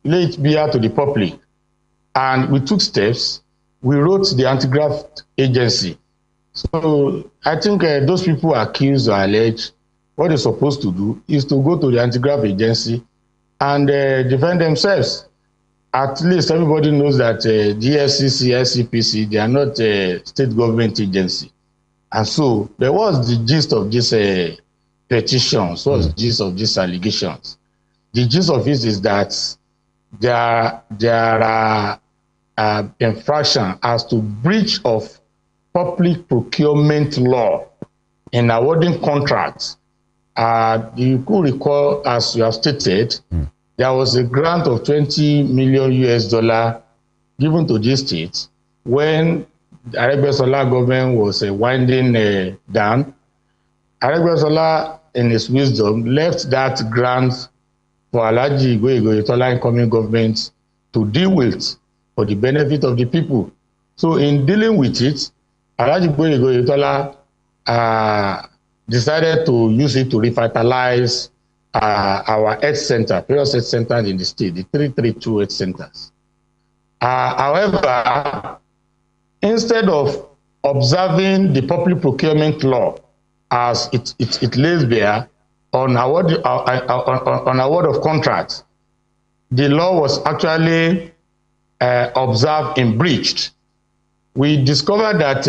lay it bare to the public. And we took steps. We wrote the anti-graft agency. So I think those people accused or alleged, what they're supposed to do is to go to the anti-graft agency and defend themselves. At least everybody knows that the EFCC, SCPC, they are not a state government agency. And so there was the gist of this petitions, what was the gist of these allegations. The gist of it is that there are infraction as to breach of public procurement law in awarding contracts. You could recall, as you have stated, there was a grant of $20 million given to this state when the Ademola government was winding down. Ademola, in his wisdom, left that grant for Alhaji Gboyega Oyetola incoming government to deal with for the benefit of the people. So in dealing with it, Alhaji Gboyega Oyetola decided to use it to revitalize our health center, various health centers in the state, the 332 health centers. However, instead of observing the public procurement law as it lays bare on award of contracts, the law was actually observed and breached. We discovered that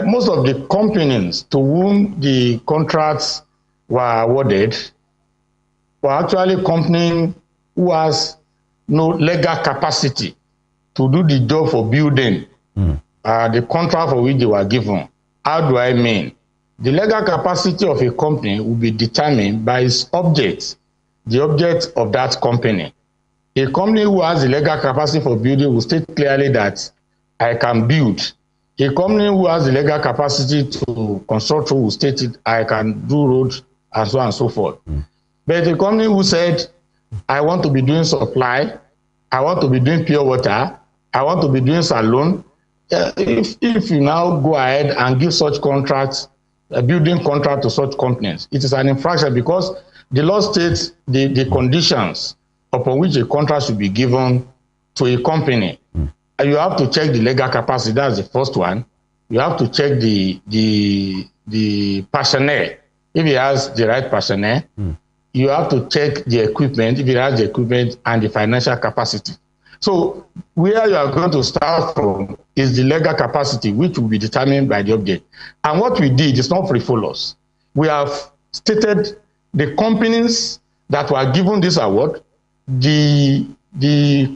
most of the companies to whom the contracts were awarded were actually companies who has no legal capacity to do the job for building the contract for which they were given. How do I mean? The legal capacity of a company will be determined by its object, the object of that company. A company who has the legal capacity for building will state clearly that I can build. A company who has the legal capacity to construct will state it, I can do roads and so on and so forth. But a company who said, I want to be doing supply, I want to be doing pure water, I want to be doing salon, if you now go ahead and give such contracts, a building contract to such companies, it is an infraction because the law states the conditions upon which a contract should be given to a company. You have to check the legal capacity. That's the first one. You have to check the personnel. If he has the right personnel, you have to check the equipment, if he has the equipment, and the financial capacity. So where you are going to start from is the legal capacity, which will be determined by the object. And what we did is not frivolous. We have stated the companies that were given this award, the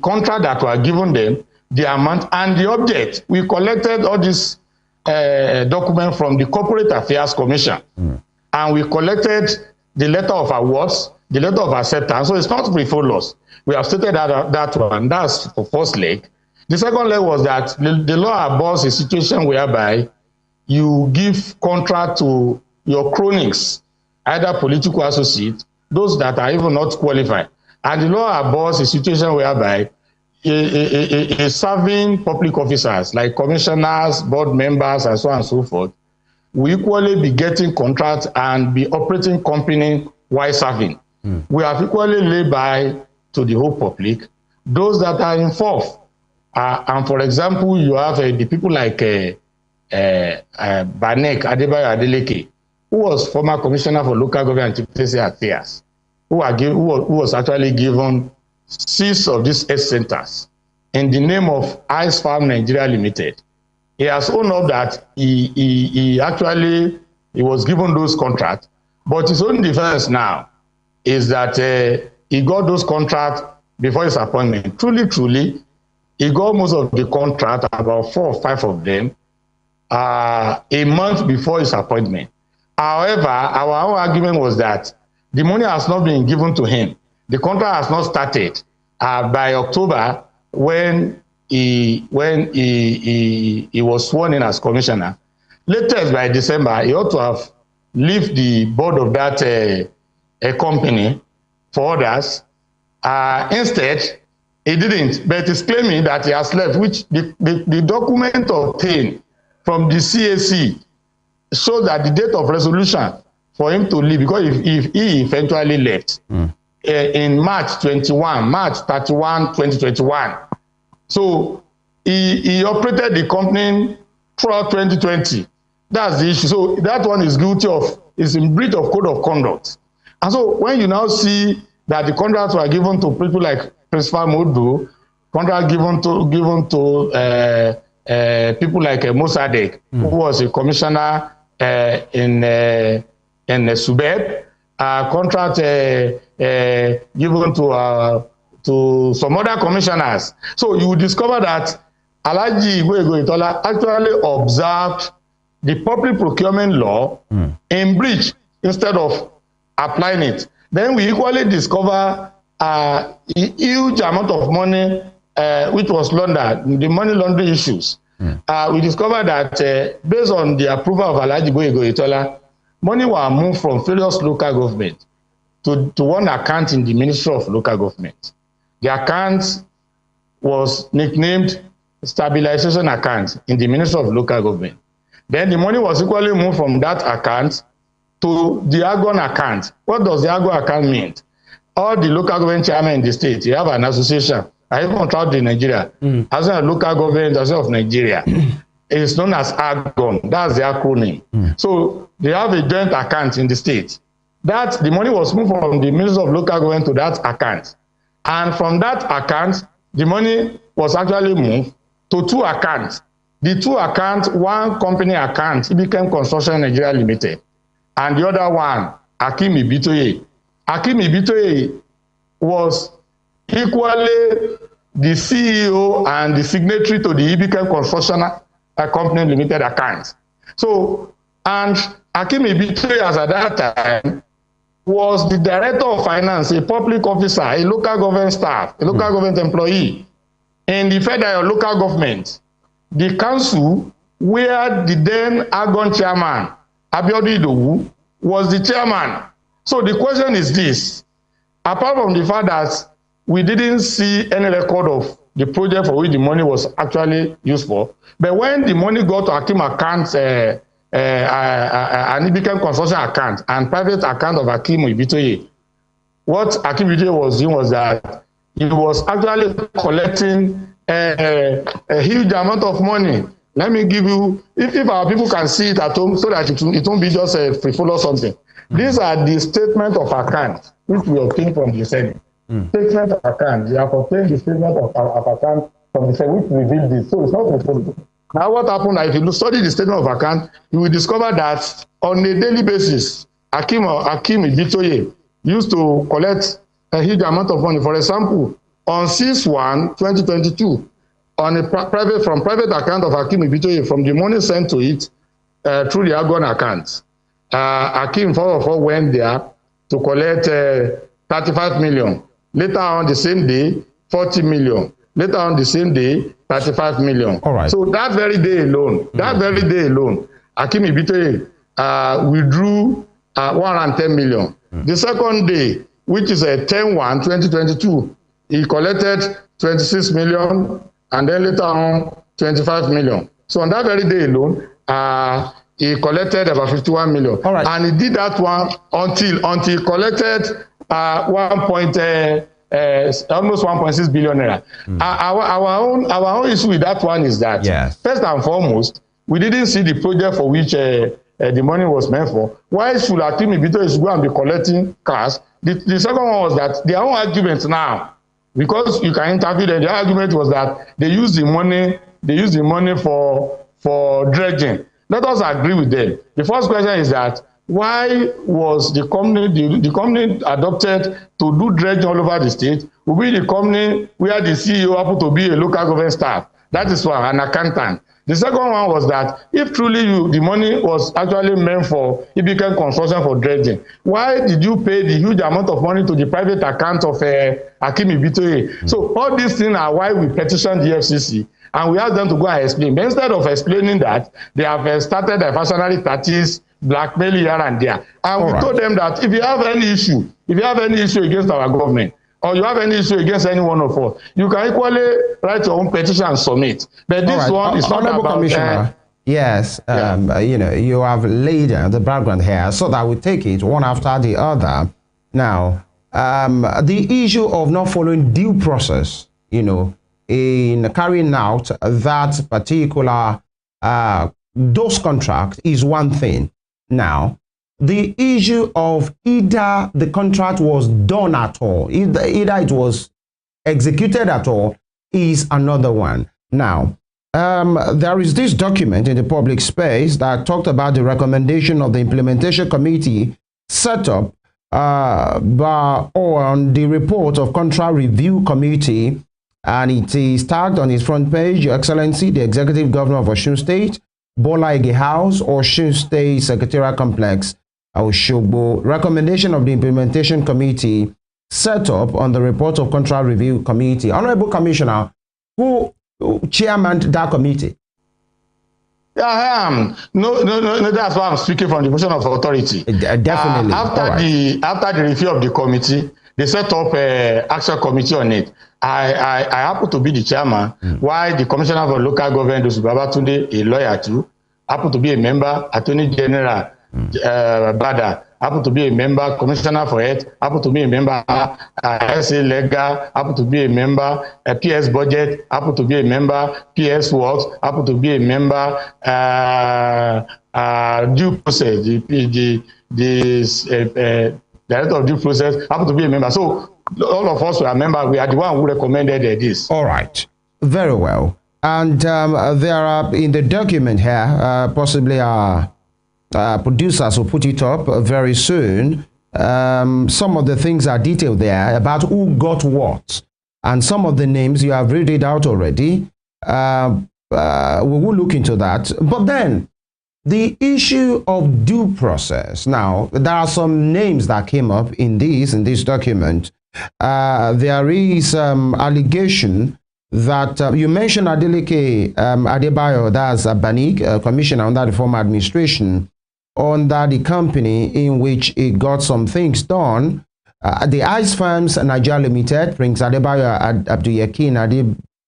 contract that were given them, the amount, and the object. We collected all this document from the Corporate Affairs Commission, and we collected the letter of awards, the letter of acceptance. So it's not frivolous. We have stated that one. That's for first leg. The second leg was that the law abhors a situation whereby you give contract to your cronies, either political associates, those that are even not qualified. And the law abhors a situation whereby serving public officers like commissioners, board members, and so on and so forth will equally be getting contracts and be operating company while serving. We have equally laid by to the whole public those that are involved. And for example, you have the people like Ademola Adeleke, who was former commissioner for local government and chieftaincy affairs, who was actually given 6 of these health centers in the name of Ice Farm Nigeria Limited. He has owned up that he actually was given those contracts, but his own defense now is that he got those contracts before his appointment. Truly, he got most of the contract, about 4 or 5 of them, a month before his appointment. However, our own argument was that the money has not been given to him. The contract has not started by October when he was sworn in as commissioner. Latest by December, he ought to have left the board of that company for others. Instead, he didn't, but he's claiming that he has left, which the document obtained from the CAC shows that the date of resolution for him to leave, because if he eventually left, in March 31, 2021. So he operated the company throughout 2020. That's the issue. So that one is in breach of code of conduct. And so when you now see that the contracts were given to people like Principal Modu, contract given to people like Mossadegh, who was a commissioner in Subeb, contract given to some other commissioners. So you will discover that Alhaji Gboyega Oyetola actually observed the public procurement law in breach instead of applying it. Then we equally discover a huge amount of money which was laundered, the money laundering issues. We discovered that based on the approval of Alhaji Gboyega Oyetola, money were moved from various local government to one account in the Ministry of Local Government. The account was nicknamed Stabilization Account in the Ministry of Local Government. Then the money was equally moved from that account to the AGON account. What does the AGON account mean? All the local government chairmen in the state, you have an association. I even traveled in Nigeria. As a local government of Nigeria, it's known as AGON. That's the acronym. So they have a joint account in the state. That the money was moved from the Ministry of Local Government to that account. And from that account, the money was actually moved to two accounts. The two accounts, one company account, it became Construction Nigeria Limited. And the other one, Akim Ibitoye. Akim Ibitoye was equally the CEO and the signatory to the Ibichem Construction Company Limited account. So, and Akim Ibitoye, as at that time, was the director of finance, a public officer, a local government staff, a local government employee in the federal local government. The council where the then AGON chairman, Abiodun Idowu, was the chairman. So the question is this: apart from the fact that we didn't see any record of the project for which the money was actually used for, but when the money got to Akim account, and it became construction account and private account of Akim Ibitoye, what Akim Ibitoye was doing was that he was actually collecting a huge amount of money. Let me give you, if our people can see it at home so that it won't be just a frivolous something. These are the statement of account which we obtained from the Senate. Statement of account. We have obtained the statement of account from the Senate which revealed this. So it's not frivolous. Now what happened, if you study the statement of account, you will discover that on a daily basis, Akim Ibitoye used to collect a huge amount of money. For example, on 6/1/2022, on a private account of Akim Ibitoye, from the money sent to it through the AGON account, Akim went there to collect 35 million. Later on the same day, 40 million. Later on the same day, 35 million. All right. So that very day alone, Akim Ibitoye withdrew 110 million. The second day, which is 10/1/2022, he collected 26 million, and then later on 25 million. So on that very day alone, he collected about 51 million. All right. And he did that one until he collected almost 1.6 billion naira. Our own issue with that one is that, first and foremost, we didn't see the project for which the money was meant for. Why should Akim Ibitoye go and be collecting cash? The second one was that their own argument now, because you can interview them, their argument was that they use the money for dredging. Let us agree with them. The first question is that why was the company adopted to do dredging all over the state will be the company where the CEO happened to be a local government staff. That is one, an accountant. The second one was that if truly the money was actually meant for Ibichem construction for dredging, why did you pay the huge amount of money to the private account of Akim Ibitoye? So all these things are why we petitioned the EFCC, and we asked them to go and explain. But instead of explaining that, they have started diversionary tactics, blackmail here and there. And we told them that if you have any issue against our government, or you have any issue against any one of us, you can equally write your own petition and submit. But this one is not about... Commissioner, yes, you know, you have laid the background here, so that we take it one after the other. Now, the issue of not following due process, you know, in carrying out that particular those contracts is one thing. Now, the issue of either the contract was done at all, either it was executed at all, is another one. Now, there is this document in the public space that talked about the recommendation of the implementation committee set up on the report of contract review committee, and it is tagged on its front page, Your Excellency, the Executive Governor of Osun State, Gboyega House, Osun State Secretariat Complex, Oshogbo. Recommendation of the implementation committee set up on the report of contract review committee. Honorable Commissioner, who chairman that committee? Yeah, I am. No, that's why I'm speaking from the position of authority. Definitely. After the review of the committee, they set up an action committee on it. I happen to be the chairman, while the commissioner for local government, Babatunde, a lawyer too, happen to be a member, Attorney General Bada, happen to be a member, Commissioner for Health, happen to be a member, SA Legal, happen to be a member, PS Budget, happen to be a member, PS Works, happen to be a member, due process, the director of due process, happen to be a member. So all of us were members. We are the one who recommended this. All right, very well. And there are in the document here, possibly producers will put it up very soon. Some of the things are detailed there about who got what, and some of the names you have read it out already. We will look into that. But then the issue of due process. Now, there are some names that came up in this document. There is allegation that you mentioned Adeleke Adebayo, that's a Banik, commissioner under the former administration, under the company in which it got some things done. The ICE Firms Nigeria Limited, Prince Adebayo Abdulyakin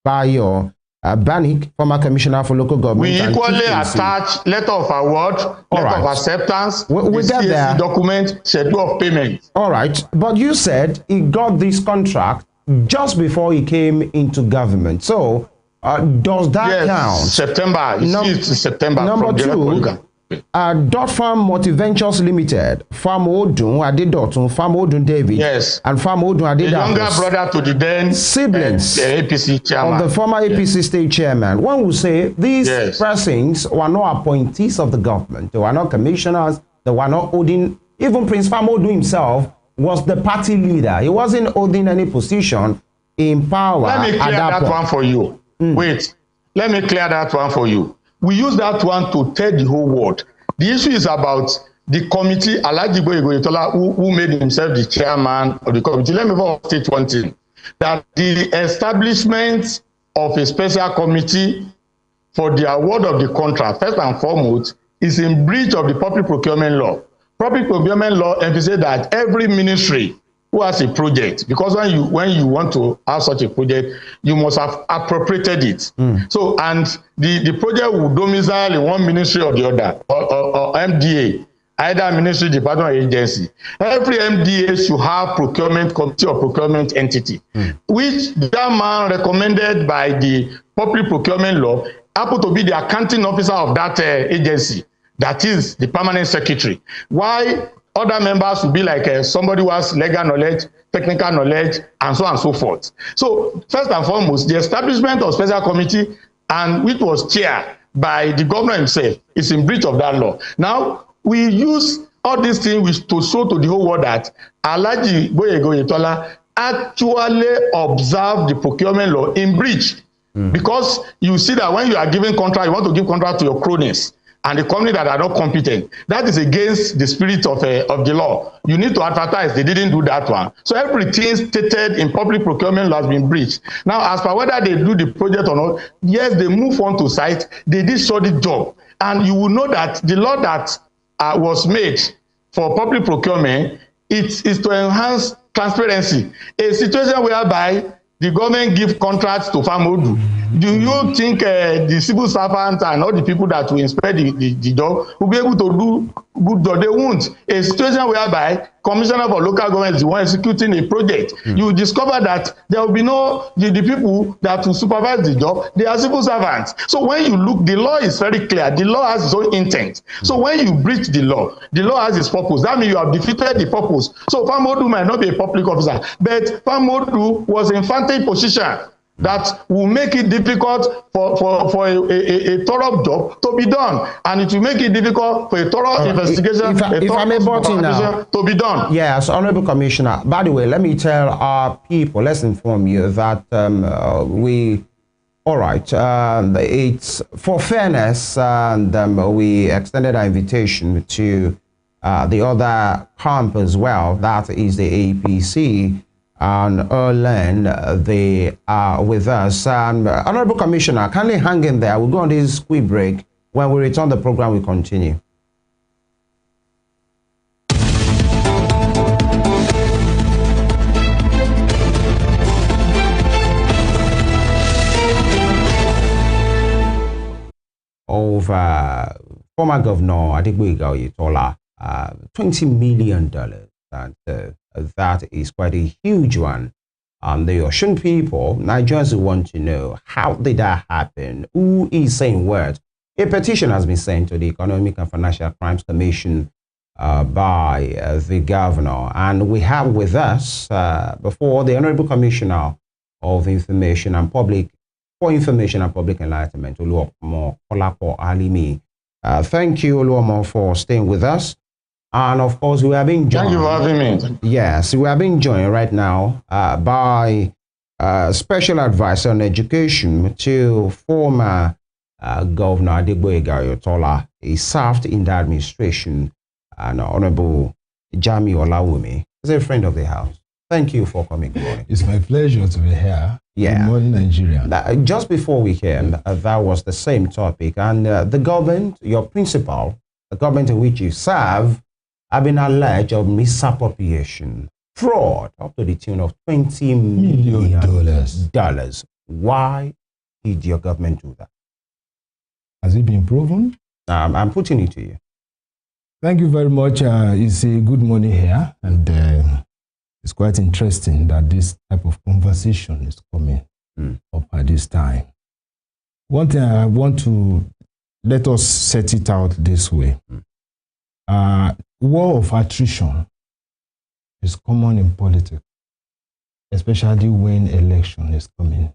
Adebayo Banik, former commissioner for local government. We equally attach letter of award, letter of acceptance, we get there. Document, schedule of payment. All right, but you said he got this contract just before he came into government. So does that count? September. It's September. Number two, Dot Farm Multiventures Limited, Farm Odun Adedotun, Farm Odun David, yes, and Farm Odun Adedotun, the younger brother to the then siblings APC chairman, of the former APC state chairman. One would say these persons were not appointees of the government. They were not commissioners. They were not holding. Even Prince Farm Odun himself was the party leader. He wasn't holding any position in power. Let me clear that one for you. Wait, let me clear that one for you. We use that one to tell the whole world. The issue is about the committee, Gboyega Oyetola, who made himself the chairman of the committee. Let me first state one thing, that the establishment of a special committee for the award of the contract, first and foremost, is in breach of the public procurement law. Public procurement law emphasizes that every ministry who has a project, because when you want to have such a project, you must have appropriated it. So, and the project will domicile in one ministry or the other, or MDA, either ministry, department, or agency. Every MDA should have procurement committee or procurement entity, which that man recommended by the public procurement law happen to be the accounting officer of that agency, that is the permanent secretary. Why? Other members will be like somebody who has legal knowledge, technical knowledge, and so on and so forth. So first and foremost, the establishment of special committee, and which was chaired by the governor himself, is in breach of that law. Now, we use all these things to show to the whole world that Gboyega Oyetola actually observed the procurement law in breach. Because you see that when you are giving contract, you want to give contract to your cronies and the company that are not competent. That is against the spirit of the law. You need to advertise. They didn't do that one. So everything stated in public procurement law has been breached. Now, as per whether they do the project or not, yes, they move on to site. They did the job. And you will know that the law that was made for public procurement, it is to enhance transparency. A situation whereby the government gives contracts to Farm Odu, Do you think the civil servants and all the people that will inspect the job will be able to do good job? They won't. A situation whereby commissioner for local government is the one executing a project, you will discover that there will be no, the people that will supervise the job, they are civil servants. So when you look, the law is very clear. The law has its own intent. So when you breach the law has its purpose. That means you have defeated the purpose. So Famodu might not be a public officer, but Famodu was in vantage position that will make it difficult for a thorough job to be done, and it will make it difficult for a thorough investigation to be done. Yes, Honorable Commissioner. By the way, let me tell our people, let's inform you that it's for fairness, and we extended our invitation to the other camp as well, that is the APC. And Erlen, they are with us. And Honorable Commissioner, kindly hang in there. We'll go on this quick break. When we return the program, we continue. Over former Governor Gboyega Oyetola, $20 million. And that is quite a huge one. The Osun people, Nigerians want to know, how did that happen? Who is saying what? A petition has been sent to the Economic and Financial Crimes Commission by the governor. And we have with us before the Honorable Commissioner of Information and Public Enlightenment, Oluomo Kolapo Alimi. Thank you, Oluomo, for staying with us. And of course, we are being joined. Thank you for having me. Yes, we are being joined right now by Special Advisor on Education to former Governor Gboyega Oyetola. He served in the administration, and Honorable Jami Olawumi is a friend of the house. Thank you for coming. It's my pleasure to be here. Yeah. Good morning, Nigeria. Just before we came, that was the same topic, and the government, your principal, the government in which you serve, have been alleged of misappropriation, fraud up to the tune of $20 million. Why did your government do that? Has it been proven? I'm putting it to you. Thank you very much. It's a good morning here, and it's quite interesting that this type of conversation is coming up at this time. One thing I want to let us set it out this way. War of attrition is common in politics, especially when election is coming.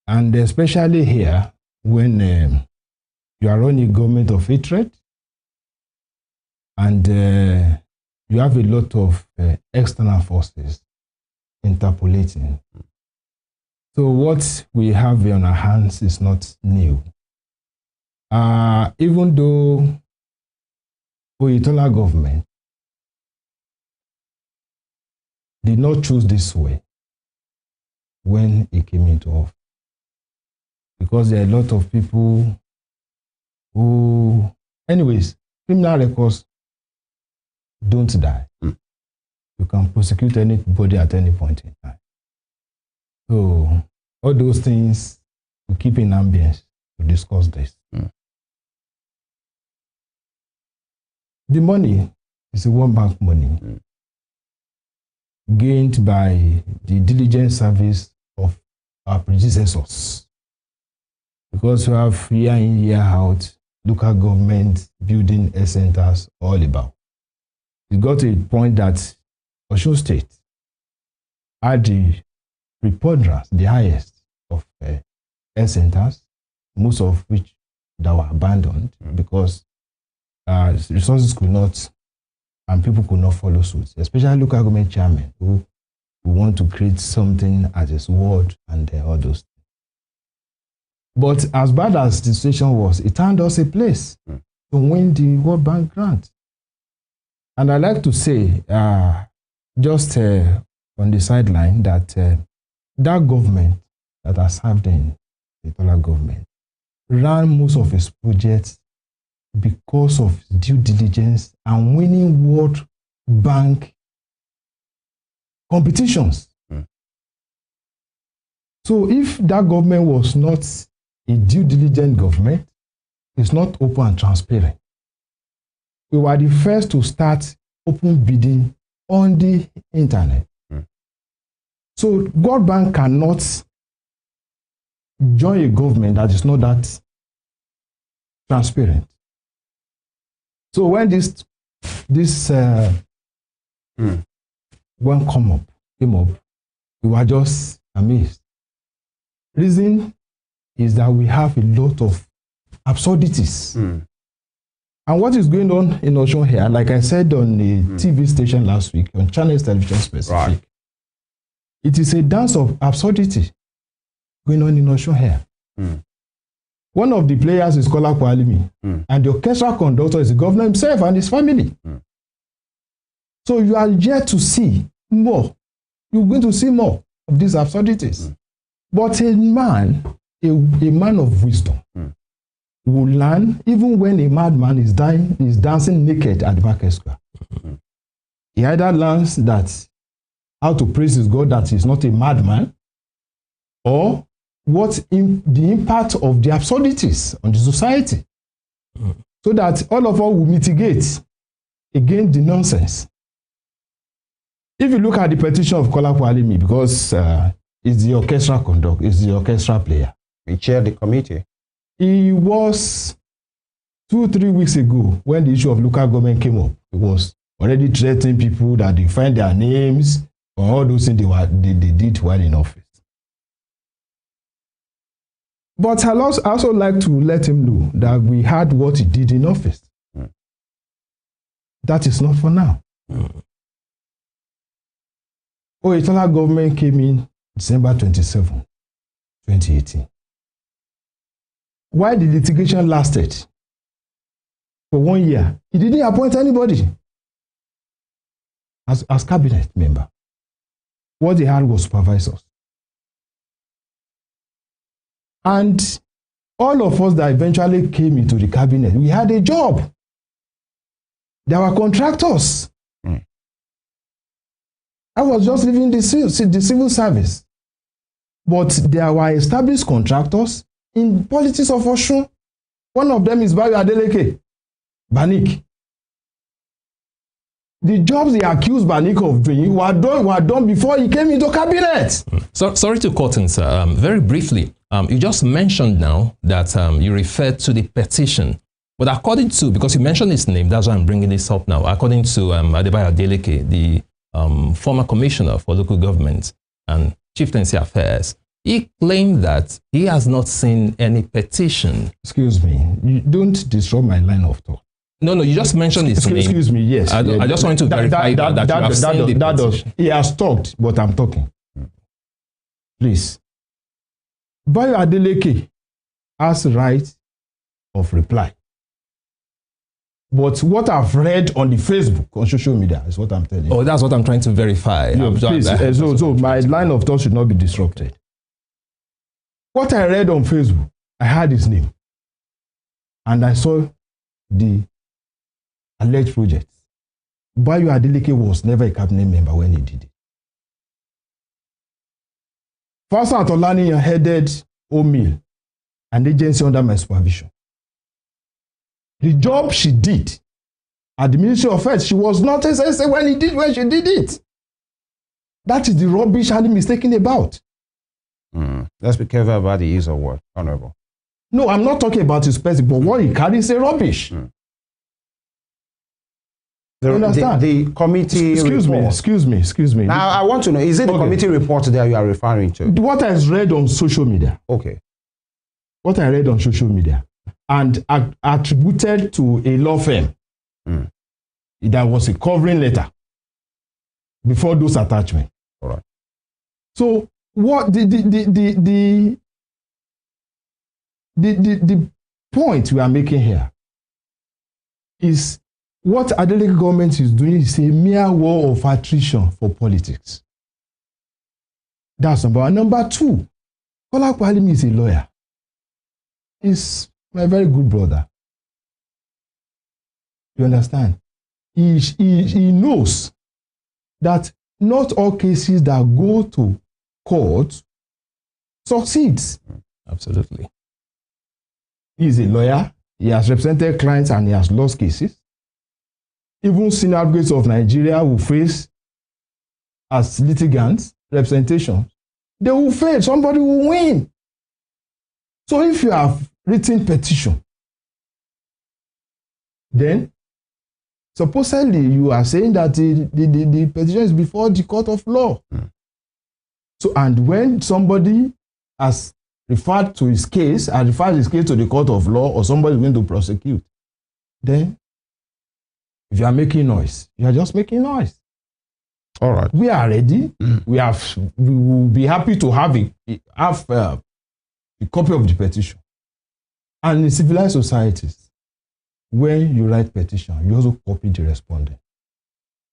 And especially here, when you are running a government of hatred, and you have a lot of external forces interpolating. So what we have on our hands is not new. Even though Oyetola government did not choose this way when it came into office, because there are a lot of people who, anyways, criminal records don't die. You can prosecute anybody at any point in time. So all those things we keep in ambience to discuss this. The money is a World Bank money gained by the diligent service of our predecessors. Because we have year in, year out, local government building health centers all about. It got to a point that Osun State had the preponderance, the highest of health centers, most of which that were abandoned because resources could not, and people could not follow suit, especially local government chairmen who want to create something as his ward and all those things. But as bad as the situation was, it earned us a place to win the World Bank grant. And I like to say, just on the sideline, that that government that has served in the Oyetola government ran most of its projects because of due diligence and winning World Bank competitions. So if that government was not a due diligent government, it's not open and transparent. We were the first to start open bidding on the internet. So World Bank cannot join a government that is not that transparent. So when this one came up, we were just amazed. Reason is that we have a lot of absurdities. And what is going on in Osun here, like I said on the TV station last week, on Channels Television specific, Right. It is a dance of absurdity going on in Osun here. One of the players is Kola Kwalimi, and the orchestral conductor is the governor himself and his family. So you are yet to see more. You're going to see more of these absurdities. But a man of wisdom, will learn even when a madman is dancing naked at the market square. He either learns that how to praise his God that he's not a madman, or what the impact of the absurdities on the society, so that all of us will mitigate against the nonsense. If you look at the petition of Kola Kwalimi, because it's the orchestral conductor, it's the orchestral player. He chaired the committee. He was 2-3 weeks ago when the issue of local government came up. He was already threatening people that they find their names or all those things they did while in office. But I also like to let him know that we had what he did in office. That is not for now. Oyetola government came in December 27, 2018. While the litigation lasted for 1 year, he didn't appoint anybody as cabinet member. What they had was supervisors. And all of us that eventually came into the cabinet, we had a job. There were contractors. I was just leaving the civil service. But there were established contractors in politics of Osun. One of them is Gboyega Oyetola, Banik. The jobs they accused Banik of doing were done before he came into cabinet. So, sorry to cut in, sir. Very briefly, you just mentioned now that you referred to the petition. But according to, because you mentioned his name, that's why I'm bringing this up now. According to Ademola Adeleke, the former commissioner for local government and chieftaincy affairs, he claimed that he has not seen any petition. Excuse me, you don't disrupt my line of thought. No, you just mentioned his name. Excuse me, yes. I just want to verify that you have seen the petition. He has talked, but I'm talking. Please. Gboyega Oyetola has right of reply. But what I've read on the Facebook, on social media, is what I'm telling you. Oh, that's what I'm trying to verify. No, please, so my line of thought should not be disrupted. What I read on Facebook, I heard his name. And I saw the alleged project. Gboyega Oyetola was never a cabinet member when he did it. First Atolani headed OMIL, an agency under my supervision. The job she did at the Ministry of Health, she was not SSA when she did it. That is the rubbish I'm mistaken about. Let's be careful about the use of word, Honorable. No, I'm not talking about his person, but what he carries is rubbish. You understand? The committee Excuse me. Now, I want to know, is it the committee report that you are referring to? What I read on social media. Okay. What I read on social media and attributed to a law firm. There was a covering letter before those attachments. All right. So what the point we are making here is what Adeleke government is doing is a mere war of attrition for politics. That's number one. Number two, Kola Kwalimi is a lawyer. He's my very good brother. You understand? He knows that not all cases that go to court succeeds. Absolutely. He's a lawyer. He has represented clients and he has lost cases. Even senior advocates of Nigeria will face, as litigants, representation. They will fail. Somebody will win. So if you have written petition, then supposedly you are saying that the petition is before the court of law. So, and when somebody has referred to his case and referred his case to the court of law, or somebody is going to prosecute, then if you are making noise, you are just making noise. All right. We are ready. We will be happy to have a copy of the petition. And in civilized societies, when you write petition, you also copy the respondent.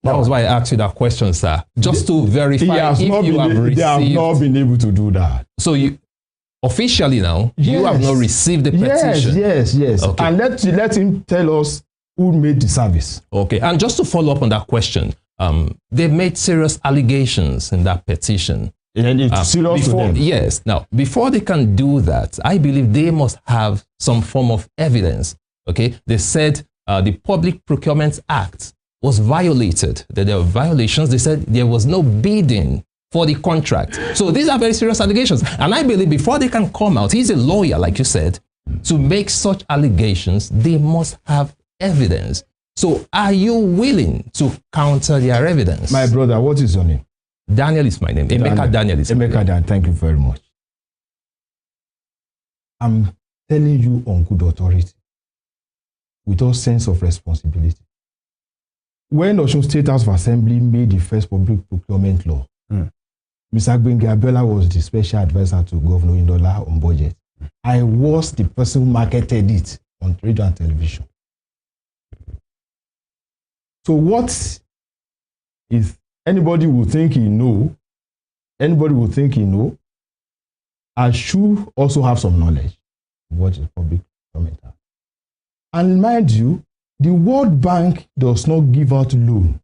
That was why I asked you that question, sir. Just to verify if you have received. They have not been able to do that. So you officially now, you have not received the petition. Yes. Okay. And let him tell us who made the service. Okay. And just to follow up on that question, they made serious allegations in that petition. And it's serious to them. Yes. Now, before they can do that, I believe they must have some form of evidence. Okay. They said the Public Procurement Act was violated, that there were violations. They said there was no bidding for the contract. So these are very serious allegations. And I believe before they can come out, he's a lawyer, like you said, to make such allegations, they must have evidence. So are you willing to counter their evidence? My brother, what is your name? Daniel is my name. Emeka Daniel is my name. Emeka Daniel, thank you very much. I'm telling you on good authority, with all sense of responsibility. When Osun State House of Assembly made the first public procurement law, Mr. Gboyega Oyetola was the special advisor to Governor Oyetola on budget. I was the person who marketed it on radio and television. So what if anybody would think he know, I should also have some knowledge of what is public procurement. And mind you, the World Bank does not give out loan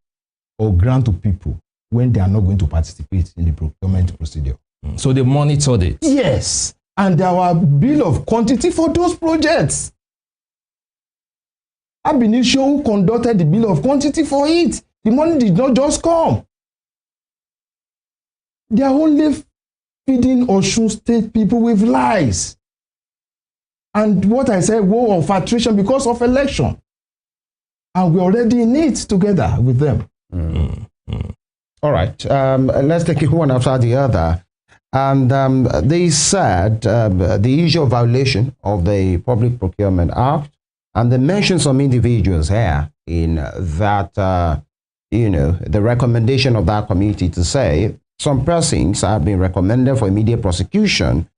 or grant to people when they are not going to participate in the procurement procedure. So they monitored it? Yes. And there were bill of quantity for those projects. Ab initio who conducted the bill of quantity for it. The money did not just come. They are only feeding Osun State people with lies. And what I said, war of attrition because of election. And we're already in it together with them. All right. Let's take it one after the other. And they said the issue of violation of the Public Procurement Act, and they mentioned some individuals here in that, the recommendation of that committee to say some persons have been recommended for immediate prosecution.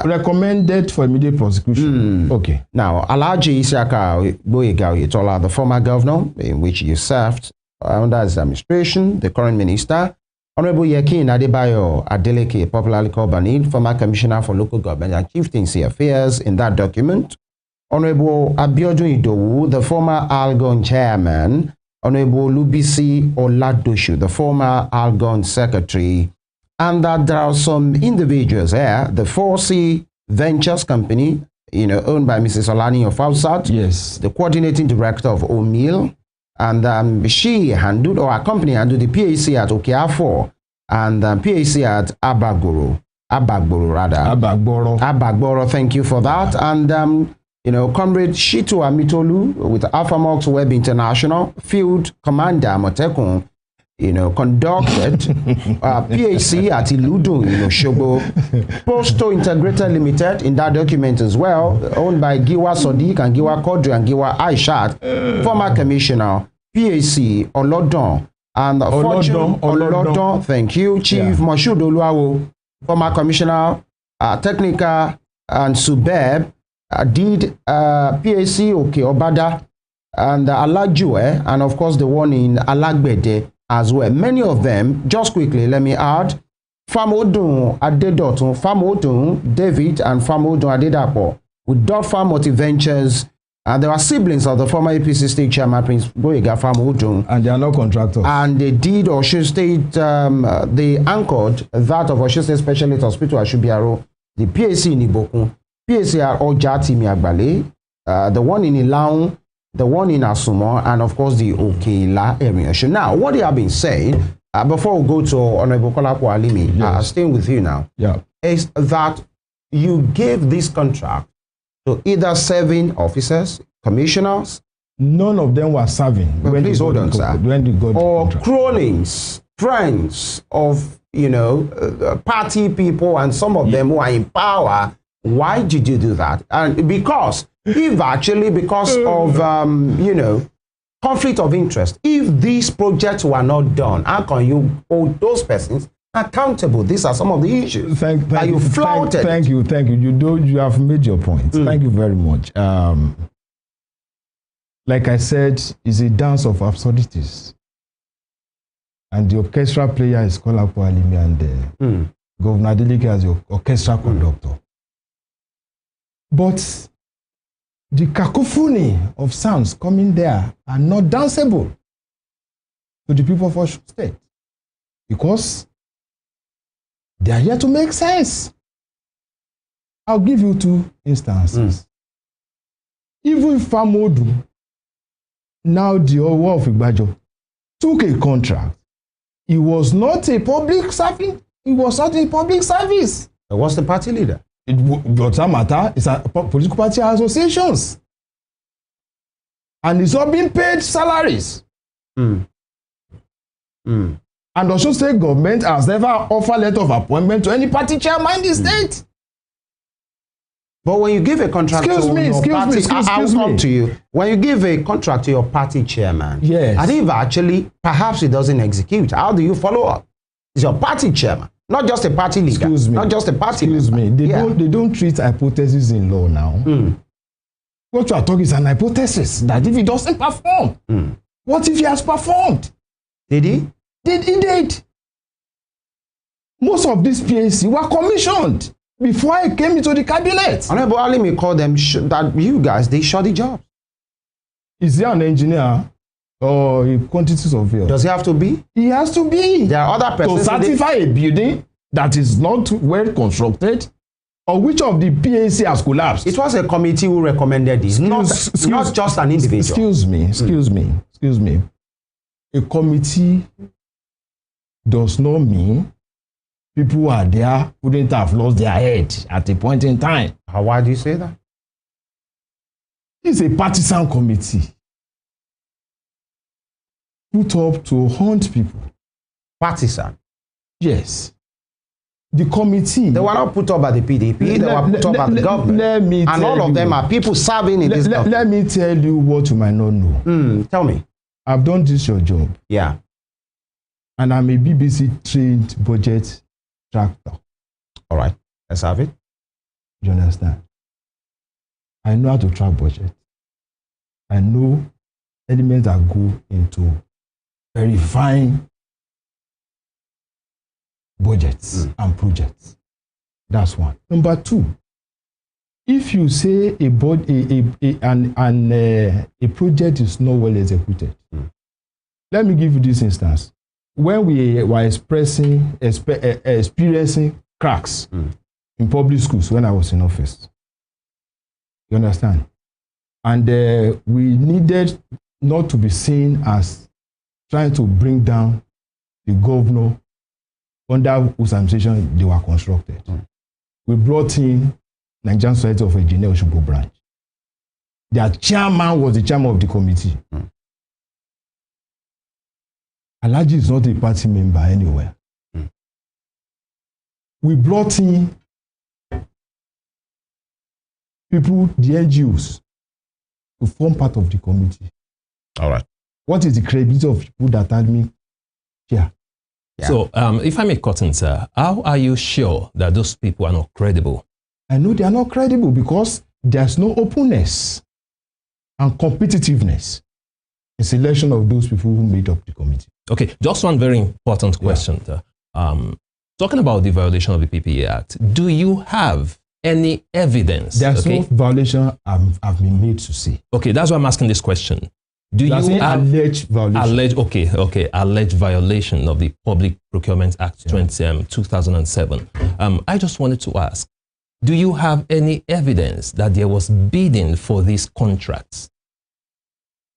Recommended for immediate prosecution. Okay. Now, Alhaji Gboyega Oyetola, the former governor in which you served under his administration, the current minister, Honorable Ademola Adeleke, popularly called Banil, former commissioner for local government and chieftaincy affairs in that document, Honorable Abiodun Idowu, the former Algon chairman, Honorable Lubisi Oladoshu, the former Algon secretary, and that there are some individuals here, the 4C Ventures Company, owned by Mrs. Olani of Falsat, yes, the coordinating director of O'Meal, and she handled, or her company handled the PAC at Okeafo, and PAC at Abagboro, thank you for that. And, Comrade Shitu Amitolu with Alphamox Web International, Field Commander Motekun, conducted PAC at Iludun, Shobo, Posto Integrated Limited in that document as well, owned by Giwa Sodiq and Giwa Kodri and Giwa Aishat, former commissioner, PAC, Olodon, and Olodon, thank you, Chief Moshood Oluwawo, former commissioner, technical and Subeb, did PAC, okay, Obada, and Alajue, and of course the one in Alagbede as well. Many of them, just quickly, let me add, Famodun Adedotun, Famodun David, and Famodun Adedapo with Dot Farm Multiventures There are siblings of the former APC state chairman, Prince Gboyega Oyetola. And they are not contractors. And they did Osun State, they anchored that of Osun State Specialist Hospital Ashubiaro, the PAC in Ibokun, PACR Ojati Miagbale, the one in Ilaun, the one in Asumo, and of course the Okela area. Now, what they have been saying, before we go to Honorable Kolapo Alimi, yes. Staying with you now, is that you gave this contract to either serving officers, commissioners. None of them were serving. When please hold on, sir. When they got or the contract. cronies, friends of, party people, and some of them who are in power. Why did you do that? And because of, conflict of interest, if these projects were not done, how can you hold those persons accountable? These are some of the issues that you flouted. Thank you. You have made your point. Thank you very much. Like I said, it's a dance of absurdities. And the orchestra player is Kolapo Alimi, and Governor Adeleke as the orchestra conductor. But the cacophony of sounds coming there are not danceable to the people of Osun State, because they are here to make sense. I'll give you 2 instances. Even Famodu, now the Owo of Igbajo, took a contract. He was not a public service. He was not in public service. What's the party leader? It doesn't matter. It's a political party associations. And it's not being paid salaries. And Osun State government has never offered letter of appointment to any party chairman in the state. But when you give a contract to you. When you give a contract to your party chairman, yes, and if actually perhaps he doesn't execute, how do you follow up? It's your party chairman, not just a party leader, not just a party member. They don't treat hypotheses in law now. What you are talking is an hypothesis that if he doesn't perform, what if he has performed? Did he? He did. Most of these PAC were commissioned before I came into the cabinet. Honorable Alimi called them that you guys, they shot the job. Is he an engineer or a quantity surveyor? Does he have to be? He has to be. There are other persons. To certify a building that is not well constructed, or which of the PAC has collapsed. It was a committee who recommended this, not just an individual. Excuse me. A committee does not mean people who are there wouldn't have lost their head at a point in time. Why do you say that? It's a partisan committee put up to hunt people. Partisan? Yes. The committee. They were not put up by the PDP, they were put up by the government. And all of them are people serving in this government. Let me tell you what you might not know. Tell me. I've done this your job. Yeah. And I'm a BBC trained budget tractor. All right. Let's have it. You understand? I know how to track budget. I know elements that go into verifying budgets and projects. That's one. Number 2, if you say a project is not well executed, let me give you this instance. When we were experiencing cracks in public schools when I was in office, you understand? And we needed not to be seen as trying to bring down the governor under whose administration they were constructed. We brought in Nigerian Society of Engineers Oshogbo branch. Their chairman was the chairman of the committee. Alhaji is not a party member anywhere. We brought in people, the NGOs, to form part of the committee. All right. What is the credibility of people that had me here? Yeah. So, if I may cut in, sir, how are you sure that those people are not credible? I know they are not credible because there's no openness and competitiveness in selection of those people who made up the committee. Okay, just one very important question. Talking about the violation of the PPA Act, do you have any evidence? There's no violation I've been made to see. Okay, that's why I'm asking this question. Do you have alleged violation? Alleged violation of the Public Procurement Act 2007. I just wanted to ask, do you have any evidence that there was bidding for these contracts?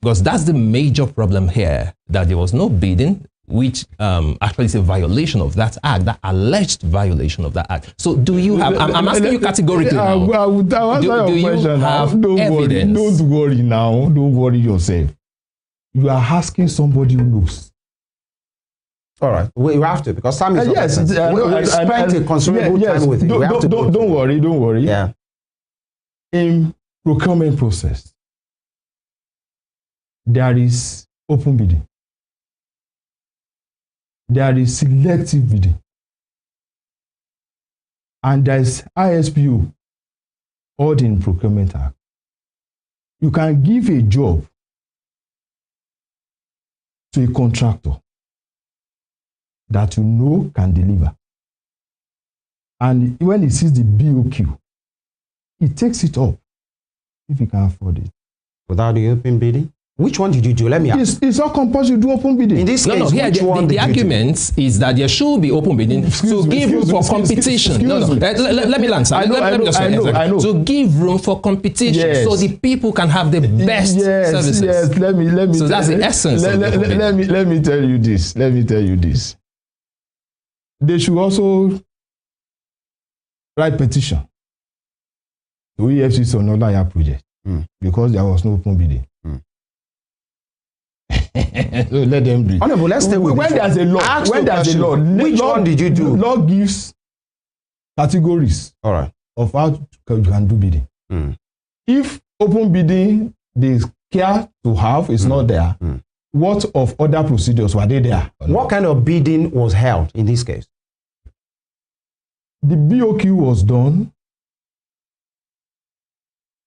Because that's the major problem here, that there was no bidding, which actually is a violation of that act, that alleged violation of that act. So do you have, I'm asking you categorically now, do you have evidence? Don't worry now, don't worry yourself. You are asking somebody who knows. All right, we have to, because Sam is yes, we spent a considerable time with him. Don't worry. Yeah. In procurement process, there is open bidding. There is selective bidding. And there is ISPO, Odd in Procurement Act. You can give a job to a contractor that you know can deliver. And when he sees the BOQ, he takes it up if he can afford it. Without the open bidding? Which one did you do? Let me ask. It's not compulsory to do open bidding. In this case, here the argument is that there should be open bidding to give room for competition. Let me answer. I know. To give room for competition, so the people can have the best services. Yes, let me. So that's the essence. Let me tell you this. They should also write petition to EFCC on another project because there was no open bidding. So let them do it. Honorable, let's stay with when there's a law, which one did you do? Law gives categories of how you can do bidding. If open bidding they care to have is not there, what of other procedures were they there? What kind of bidding was held in this case? The BOQ was done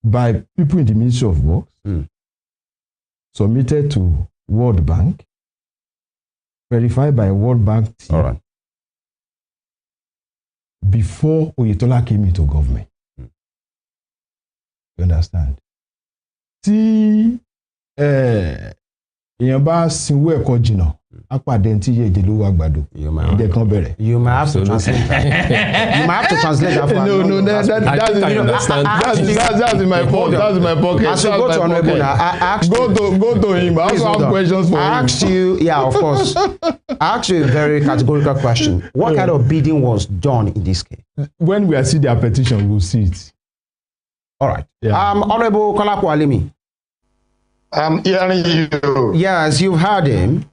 by people in the Ministry of Works, submitted to World Bank, verified by World Bank team before Oyetola came into government. You understand? Tí èèyàn bá sinwó ẹ̀kọ́ jìnnà, á pàdé tí yé èdè ló wà gbàdo. Ìdè kan bẹ̀rẹ̀. You might have to translate that. You might have to translate that for No, that's in my pocket. That's in my pocket. As you go to Honorable, I asked go to him. I also have questions for him. I asked you, of course. I asked you a very categorical question. What kind of bidding was done in this case? When we see their petition, we'll see it. All right. Honorable Kolapo Alimi. I'm hearing you. Yes, you've heard him.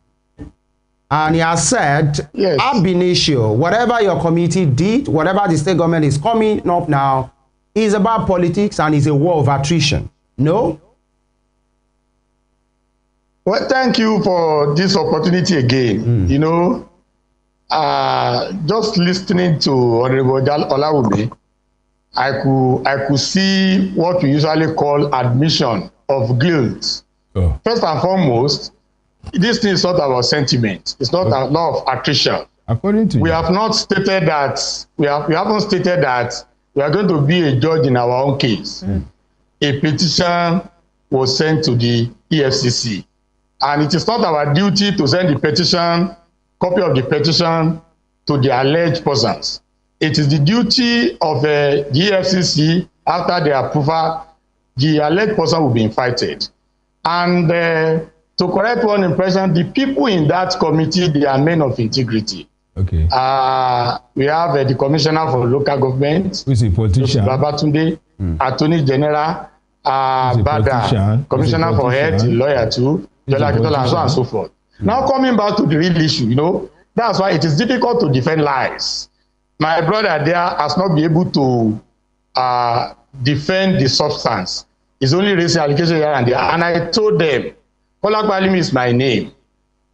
And he has said, ab initio, whatever your committee did, whatever the state government is coming up now, is about politics and is a war of attrition. No? Well, thank you for this opportunity again. You know, just listening to Honorable Olawumi, I could see what we usually call admission of guilt. First and foremost, this thing is not about sentiment. It's not a law of attrition. According to we haven't stated that we are going to be a judge in our own case. A petition was sent to the EFCC, and it is not our duty to send the petition, copy of the petition, to the alleged persons. It is the duty of the EFCC. After the approval, the alleged person will be invited. And to correct one impression, the people in that committee, they are men of integrity. Okay. We have the Commissioner for Local Government, who is a politician, Babatunde, Attorney General, Bada, Commissioner for Health, lawyer too, and so on and so forth. Now coming back to the real issue, you know, that's why it is difficult to defend lies. My brother there has not been able to defend the substance. He's only raising allegation here and there. And I told them, Kolapo Alimi is my name.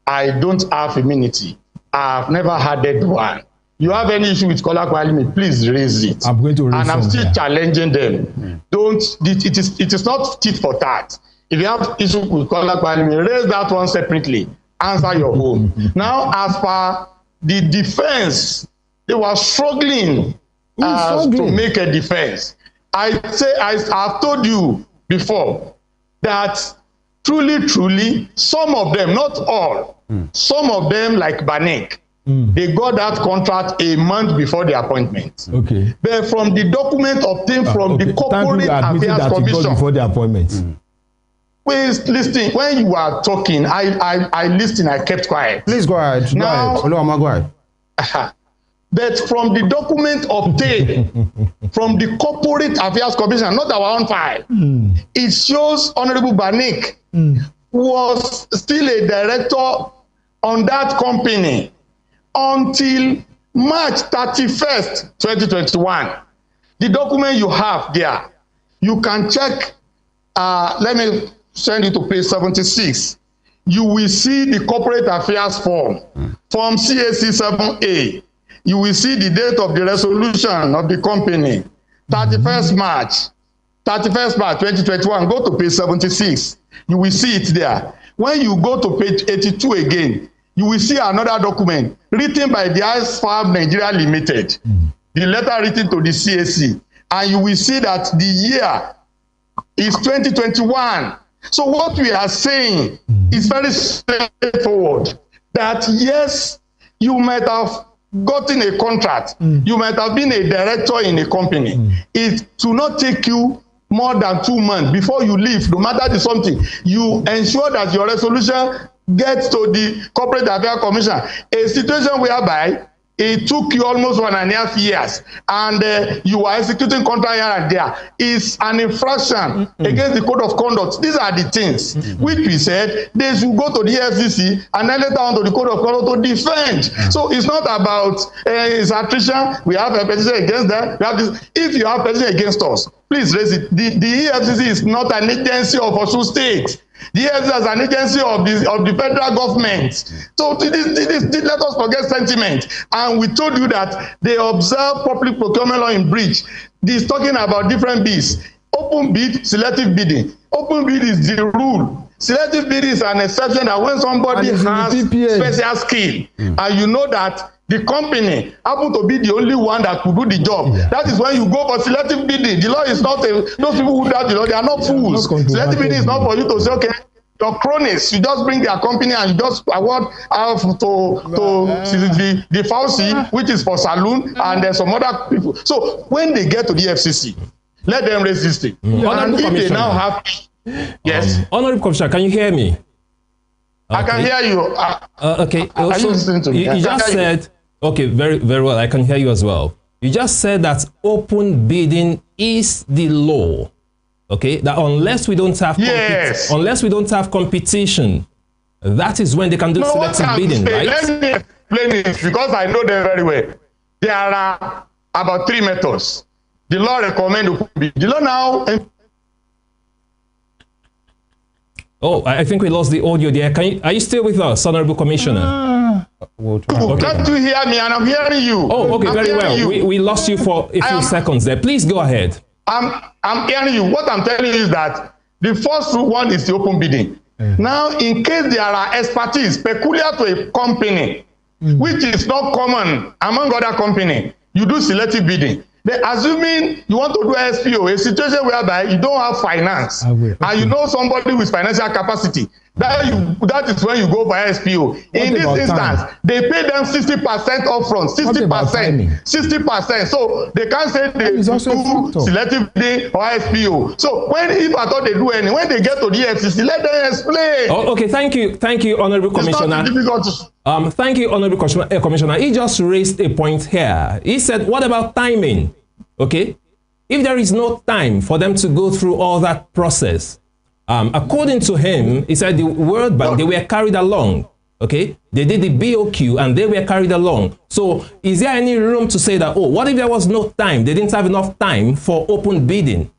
I don't have immunity. I've never had that one. You have any issue with Kolapo Alimi, please raise it. I'm going to raise it. And I'm still challenging them. It is not tit for tat. If you have issue with Kolapo Alimi, raise that one separately. Answer your own. Now, as per the defense, they were struggling to make a defense. I've told you before that truly, some of them, not all, some of them, like Banek, they got that contract a month before the appointment. Okay. But from the document obtained from the Corporate Affairs Commission. Before the appointment. Please listen. When you are talking, I listen. I kept quiet. Please go ahead. Now, Go ahead. But from the document obtained from the Corporate Affairs Commission, not our own file, it shows Honorable Banek was still a director on that company until March 31st, 2021. The document you have there, you can check. Let me send it to page 76. You will see the Corporate Affairs form, Form CAC 7A. You will see the date of the resolution of the company, 31st March 2021. Go to page 76. You will see it there. When you go to page 82 again, you will see another document written by the ISFAB Nigeria Limited, the letter written to the CAC, and you will see that the year is 2021. So what we are saying is very straightforward, that yes, you might have gotten a contract, you might have been a director in a company. It will not take you more than 2 months before you leave, no matter the something. You ensure that your resolution gets to the Corporate Affairs Commission. A situation whereby it took you almost 1.5 years and you are executing contract here and there is an infraction against the code of conduct. These are the things which we said they should go to the EFCC and then later on to the code of conduct to defend. So it's not about it's attrition. We have a petition against them. We have this. If you have petition against us, please raise it. The EFCC is not an agency of Osun State. The EFCC is an agency of the federal government. So let us forget sentiment. And we told you that they observe public procurement law in breach. This is talking about different bids. Open bid, selective bidding. Open bid is the rule. Selective bidding is an exception that when somebody has special skill, and you know that the company happen to be the only one that could do the job. That is when you go for selective bidding. The law is not those people who doubt the law, they are not fools. Selective bidding is not for you to say, okay, your cronies, you just bring their company and you just award to the FAUC, which is for saloon, and there's some other people. So when they get to the FCC, let them raise this thing. And if they now have, yes. Honorable Commissioner, can you hear me? Okay. I can hear you. Okay. Are you listening to me? You just said, okay, very well. I can hear you as well. You just said that open bidding is the law. Okay, that unless we don't have competition, that is when they can do selective bidding, right? Let me explain it because I know them very well. There are about 3 methods. The law recommends open bidding. The law now. Oh, I think we lost the audio there. Are you still with us, Honorable Commissioner? Okay. Can't you hear me? And I'm hearing you. Oh, okay, very well. We lost you for a few seconds there. Please go ahead. I'm hearing you. What I'm telling you is that the first one is the open bidding. Now, in case there are expertise peculiar to a company, which is not common among other companies, you do selective bidding. Then, assuming you want to do SPO, a situation whereby you don't have finance, and you know somebody with financial capacity, that is when you go for SPO. In this instance, they pay them 60% upfront, 60%. So they can't say they do selective bidding or SPO. So if I thought they do any, when they get to the EFCC, let them explain. Oh, okay, thank you, Honorable Commissioner. It's not difficult. Thank you, Honorable Commissioner. He just raised a point here. He said, what about timing? Okay, if there is no time for them to go through all that process, according to him, he said the World Bank, they were carried along. Okay, they did the BOQ and they were carried along. So is there any room to say that, oh, what if there was no time? They didn't have enough time for open bidding.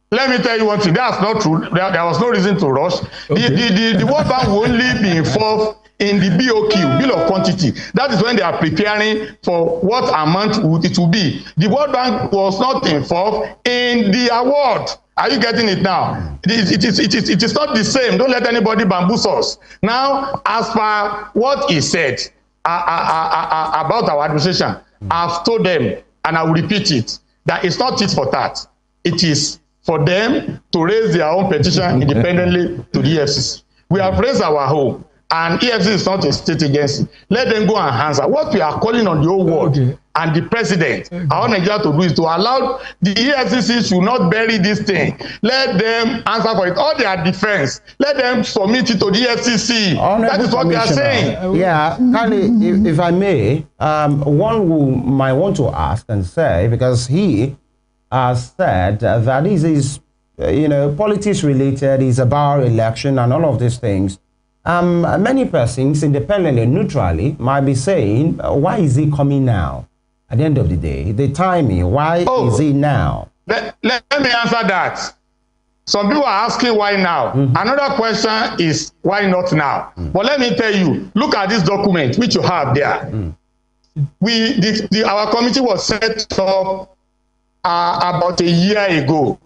Let me tell you one thing, that's not true. There was no reason to rush. Okay. The World Bank will only be involved in the BOQ, bill of quantity. That is when they are preparing for what amount it will be. The World Bank was not involved in the award. Are you getting it now? It is not the same. Don't let anybody bamboozle us. Now, as per what he said about our administration, I've told them, and I will repeat it, that it's not tit for tat. It is for them to raise their own petition independently to the EFCC. We have raised our own, and EFCC is not a state agency. Let them go and answer. What we are calling on the whole world and the president, our Nigeria to do is to allow the EFCC should not bury this thing. Let them answer for it. All their defense, let them submit it to the EFCC. That is what they are saying. Yeah, Kali, if I may, one who might want to ask and say, because he has said that this is, politics related, is about election and all of these things. Many persons, independently, neutrally, might be saying, why is he coming now? At the end of the day, the timing, why is he now? Let me answer that. Some people are asking why now. Another question is why not now? But let me tell you, look at this document which you have there. Our committee was set up about a year ago.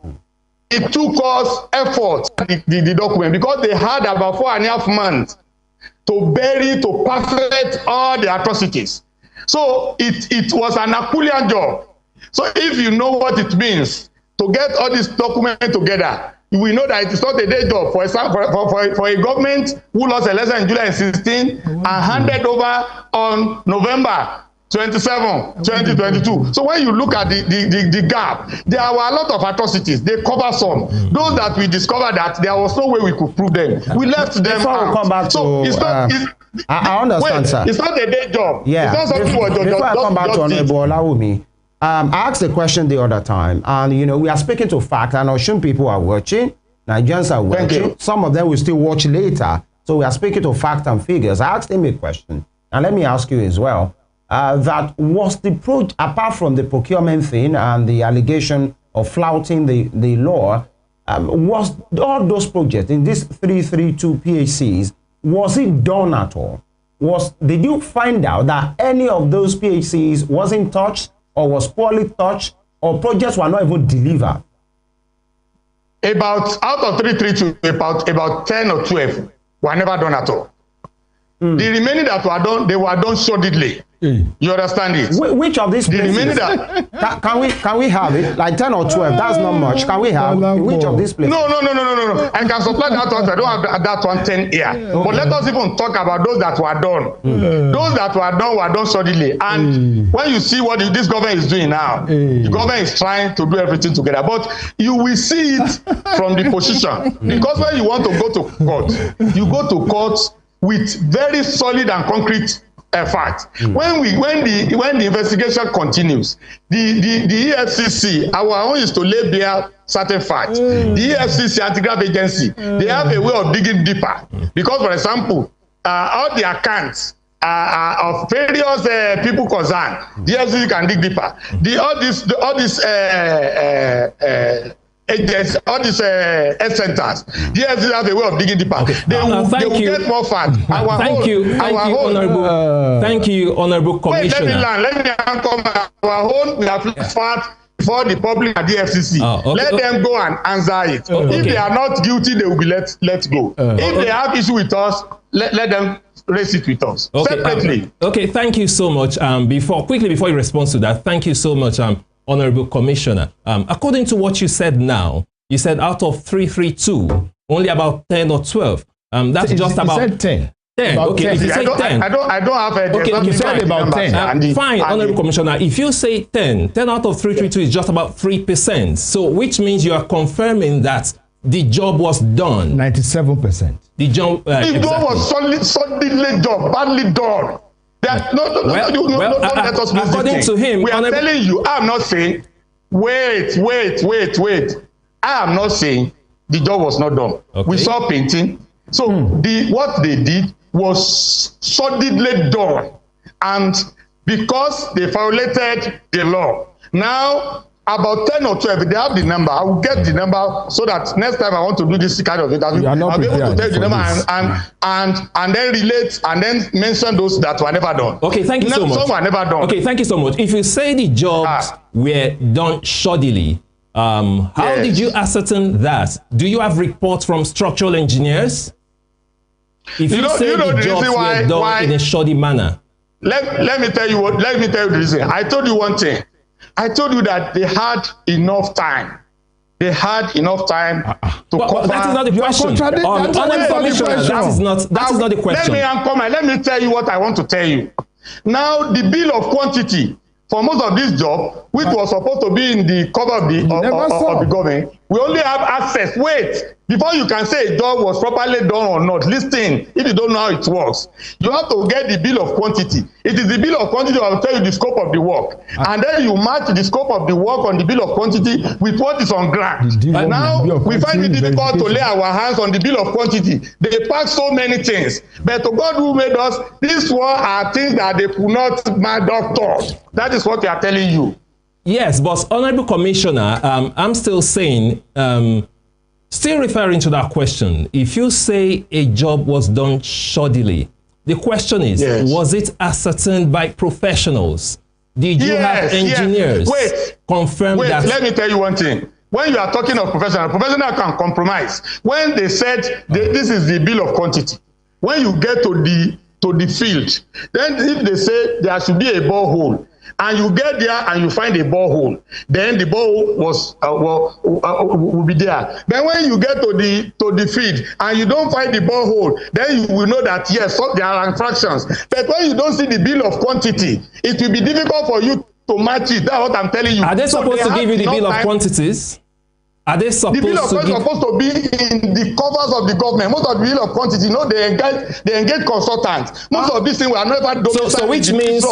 It took us effort, the document, because they had about 4.5 months to perfect all the atrocities. So it was an Herculean job. So if you know what it means to get all this document together, you will know that it is not a day job. For a government who lost election in July 2016 and handed over on November 27, 2022. So when you look at the gap, there were a lot of atrocities. They cover some. Those that we discovered that there was no way we could prove them, we left them Before out. We come back so to, it's not. I understand, wait, sir. It's not a day job. Yeah. It's not something Before I come back to Ademola Adeleke, I asked a question the other time, and we are speaking to fact, and Osun people are watching. Nigerians are watching. Some of them will still watch later. So we are speaking to fact and figures. I asked him a question, and let me ask you as well. That was the apart from the procurement thing and the allegation of flouting the law, was all those projects in these 332 PHCs, was it done at all? Did you find out that any of those PHCs wasn't touched or was poorly touched or projects were not even delivered? Out of 332, about 10 or 12 were never done at all. The remaining that were done, they were done solidly. You understand it? Which of these places? Can we have it? Like 10 or 12, that's not much. Can we have which of these places? No. I can supply that one. I don't have that one 10 here. Okay. But let us even talk about those that were done. Those that were done solidly. And when you see what this government is doing now, the government is trying to do everything together. But you will see it from the position. Because when you want to go to court, you go to court with very solid and concrete facts. When the investigation continues, the EFCC, our own is to lay bare certain facts. The EFCC, anti-graft agency, they have a way of digging deeper. Because, for example, all the accounts of various people concerned, the EFCC can dig deeper. All these agents, all these health centers, the EFCC have a way of digging deeper. Okay. They will get more facts. Thank you, Honorable Commissioner. Let me come. Our own, we have facts for the public at the EFCC. Let them go and answer it. If they are not guilty, they will be let go. If they have issue with us, let them raise it with us separately. Thank you so much. Before you respond to that, thank you so much, Honorable Commissioner. According to what you said now, you said out of 332, only about 10 or 12. That's just about 10. 10. Okay, if you say 10. I don't have a... Okay, you said about 10. Fine, Honorable Commissioner. If you say 10 out of 332 is just about 3%. So which means you are confirming that the job was done. 97%. The job... the job was solidly done, badly done. Let us according to him, we are telling you, I'm not saying, wait. I am not saying the job was not done. Okay. We saw painting. So what they did was solidly done. And because they violated the law, now about 10 or 12, they have the number. I will get the number so that next time I want to do this kind of it, I'll be able to tell the number and then relate and then mention those that were never done. Okay, thank you so much. Some were never done. Okay, thank you so much. If you say the jobs were done shoddily, how did you ascertain that? Do you have reports from structural engineers? If you say the jobs were done in a shoddy manner. let me tell you the reason. I told you one thing. I told you that they had enough time. They had enough time to cover. That is not the question. That is not the question. Let me tell you what I want to tell you. Now, the bill of quantity for most of this job, which was supposed to be in the cover of the government, we only have access. Wait, before you can say a job was properly done or not, listen, if you don't know how it works, you have to get the bill of quantity. It is the bill of quantity that will tell you the scope of the work. And then you match the scope of the work on the bill of quantity with what is on ground. And now we find it difficult to lay our hands on the bill of quantity. They pack so many things. But to God who made us, these are things that they could not doctor. That is what they are telling you. Yes, but Honorable Commissioner, I'm still saying, still referring to that question, if you say a job was done shoddily, the question is, was it ascertained by professionals? Did you have engineers confirm that? Let me tell you one thing. When you are talking of professional can compromise. When they said this is the bill of quantity, when you get to the field, then if they say there should be a borehole, and you get there and you find a borehole, then the borehole will be there. Then when you get to the field and you don't find the borehole, then you will know that yes, there are infractions. But when you don't see the bill of quantity, it will be difficult for you to match it. That's what I'm telling you. Are they supposed to give you the bill of quantities? Are they supposed the bill of quantity is supposed to be in the covers of the government. Most of the bill of quantity, you know, they engage consultants. Most of these things were never domiciled. So which means,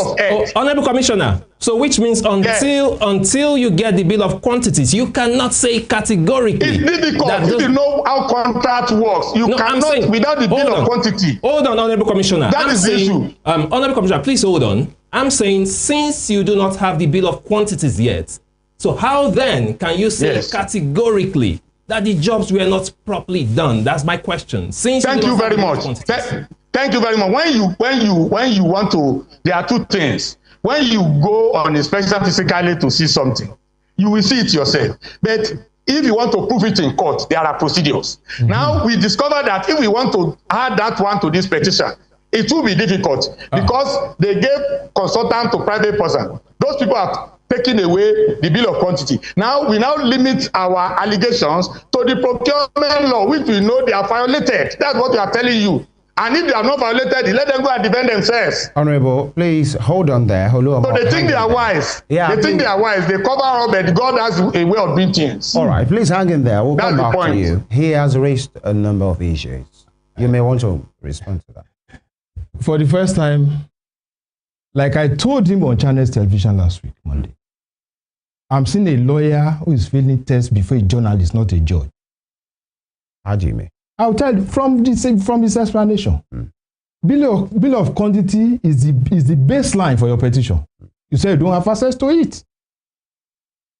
Honorable Commissioner, so which means until you get the bill of quantities, you cannot say categorically. It's difficult. If you know how contract works, you cannot without the bill of quantity. Hold on, Honorable Commissioner. That is the issue. Honorable Commissioner, please hold on. I'm saying since you do not have the bill of quantities yet, so how then can you say categorically that the jobs were not properly done? That's my question. Thank you very much. Thank you very much. When you want to, there are two things. When you go on inspection physically to see something, you will see it yourself. But if you want to prove it in court, there are procedures. Now we discovered that if we want to add that one to this petition, it will be difficult because they gave consultant to private person. Those people are taking away the bill of quantity. Now we limit our allegations to the procurement law, which we know they are violated. That's what we are telling you. And if they are not violated, let them go and defend themselves. Honorable, please hold on there. So they think they are wise. Yeah, they think they are wise. They cover up, but God has a way of doing things. All right, please hang in there. We'll come back to you. He has raised a number of issues. You may want to respond to that. For the first time, like I told him on Channels Television last week, Monday, I'm seeing a lawyer who is failing tests before a journalist, not a judge. How do you mean? I'll tell you from his explanation. Bill of quantity is the baseline for your petition. You say you don't have access to it.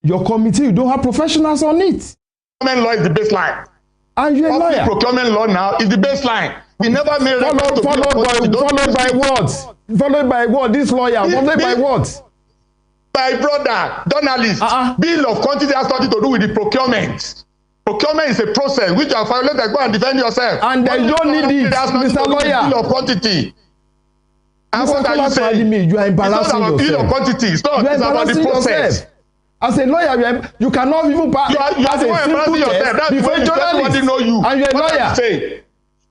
Your committee, you don't have professionals on it. Procurement law is the baseline. And you're a lawyer. Procurement law now is the baseline. We never made followed by what? Followed by what? This lawyer, followed by what? My brother, journalist, bill of quantity has nothing to do with the procurement. Procurement is a process which you are violated. Go and defend yourself. And you don't need it, Mr. Lawyer. Bill of quantity. And what are you saying? You are embarrassing yourself. Bill of quantity. It's about the process. As a lawyer, you cannot even pass a simple test before a journalist. And you're a lawyer.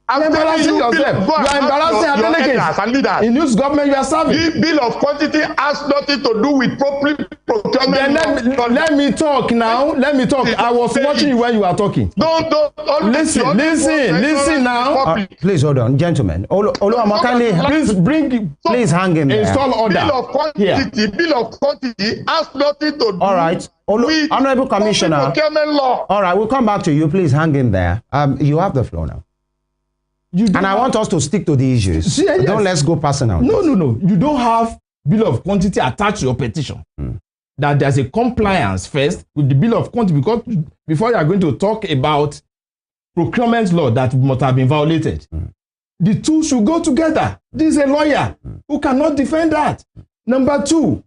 You're embarrassing yourself. You are embarrassing Adeleke. In whose government you are serving. The bill of quantity has nothing to do with proper procurement. Let me talk now. Let me talk. I was watching you when you are talking. Don't listen now. Please hold on, gentlemen. Please hang him there. Install order. Bill of quantity has nothing to do. All right. Honorable Commissioner. Procurement law. All right, we'll come back to you. Please hang in there. You have the floor now. And I want us to stick to the issues. Don't let's go personal. No. You don't have bill of quantity attached to your petition. That there's a compliance first with the bill of quantity, because before you are going to talk about procurement law that must have been violated, the two should go together. This is a lawyer who cannot defend that. Number two,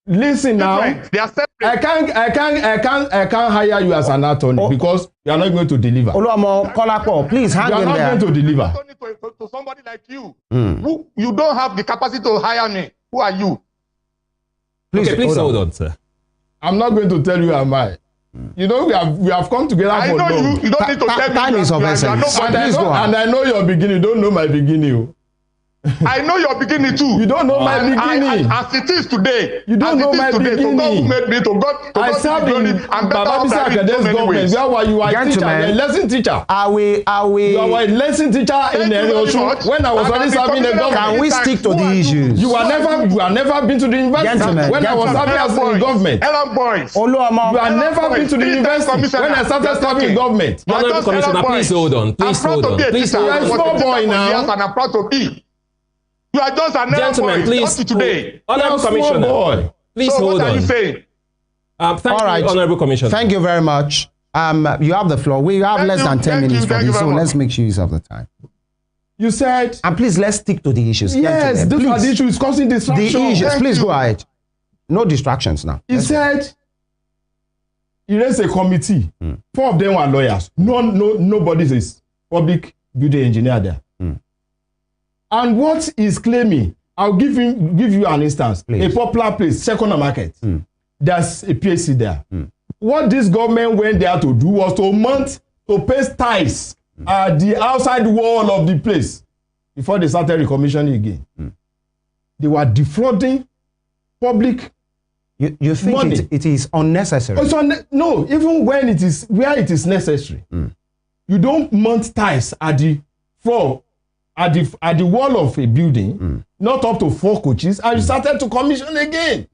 listen now. I can't hire you as an attorney because You are not going to deliver. Oluomo Kolapo, please hang in there. You are not going to deliver. To somebody like you, who you don't have the capacity to hire me. Who are you? Please, please hold on, sir. I'm not going to tell you who am I. You know, we have come together I for know long. you don't need to tell me. Time is of essence. And I know your beginning. You don't know my beginning. I know your beginning too. You don't know my beginning. As it is today. You don't know my beginning. To God who made me, to God I served in Bababisa Academic government. Where you are a teacher, a lesson teacher. Are we? You are a lesson teacher in Osun. When I was already serving the government. Can we stick to the issues? You have never been to the university. When I was serving as in government. Oluomo, You have never been to the university. When I started serving in government. Honorable Commissioner, please hold on. Please hold on. Please hold on. You are a small boy now. And I'm proud to be. You are just an Gentlemen, please. today. Honorable Commissioner, boy. please So hold what are on. you saying? Thank all right. you, Honorable Commissioner. Thank you very much. You have the floor. We have less than 10 minutes for this, so let's make sure use of the time. You said. And please, let's stick to the issues. Yes, those are the issues causing distraction. The issues. Please go ahead. No distractions now. He said he raised a committee. 4 of them were lawyers. Nobody is public building engineer there. And what he's claiming, I'll give you an instance. Please. A popular place, Second Market. There's a PAC there. What this government went there to do was to paste ties at the outside wall of the place before they started recommissioning again. They were defrauding public. You think money. It is unnecessary? No, even when it is where it is necessary, you don't mount ties at the floor, at the wall of a building, not up to 4 coaches, and you started to commission again.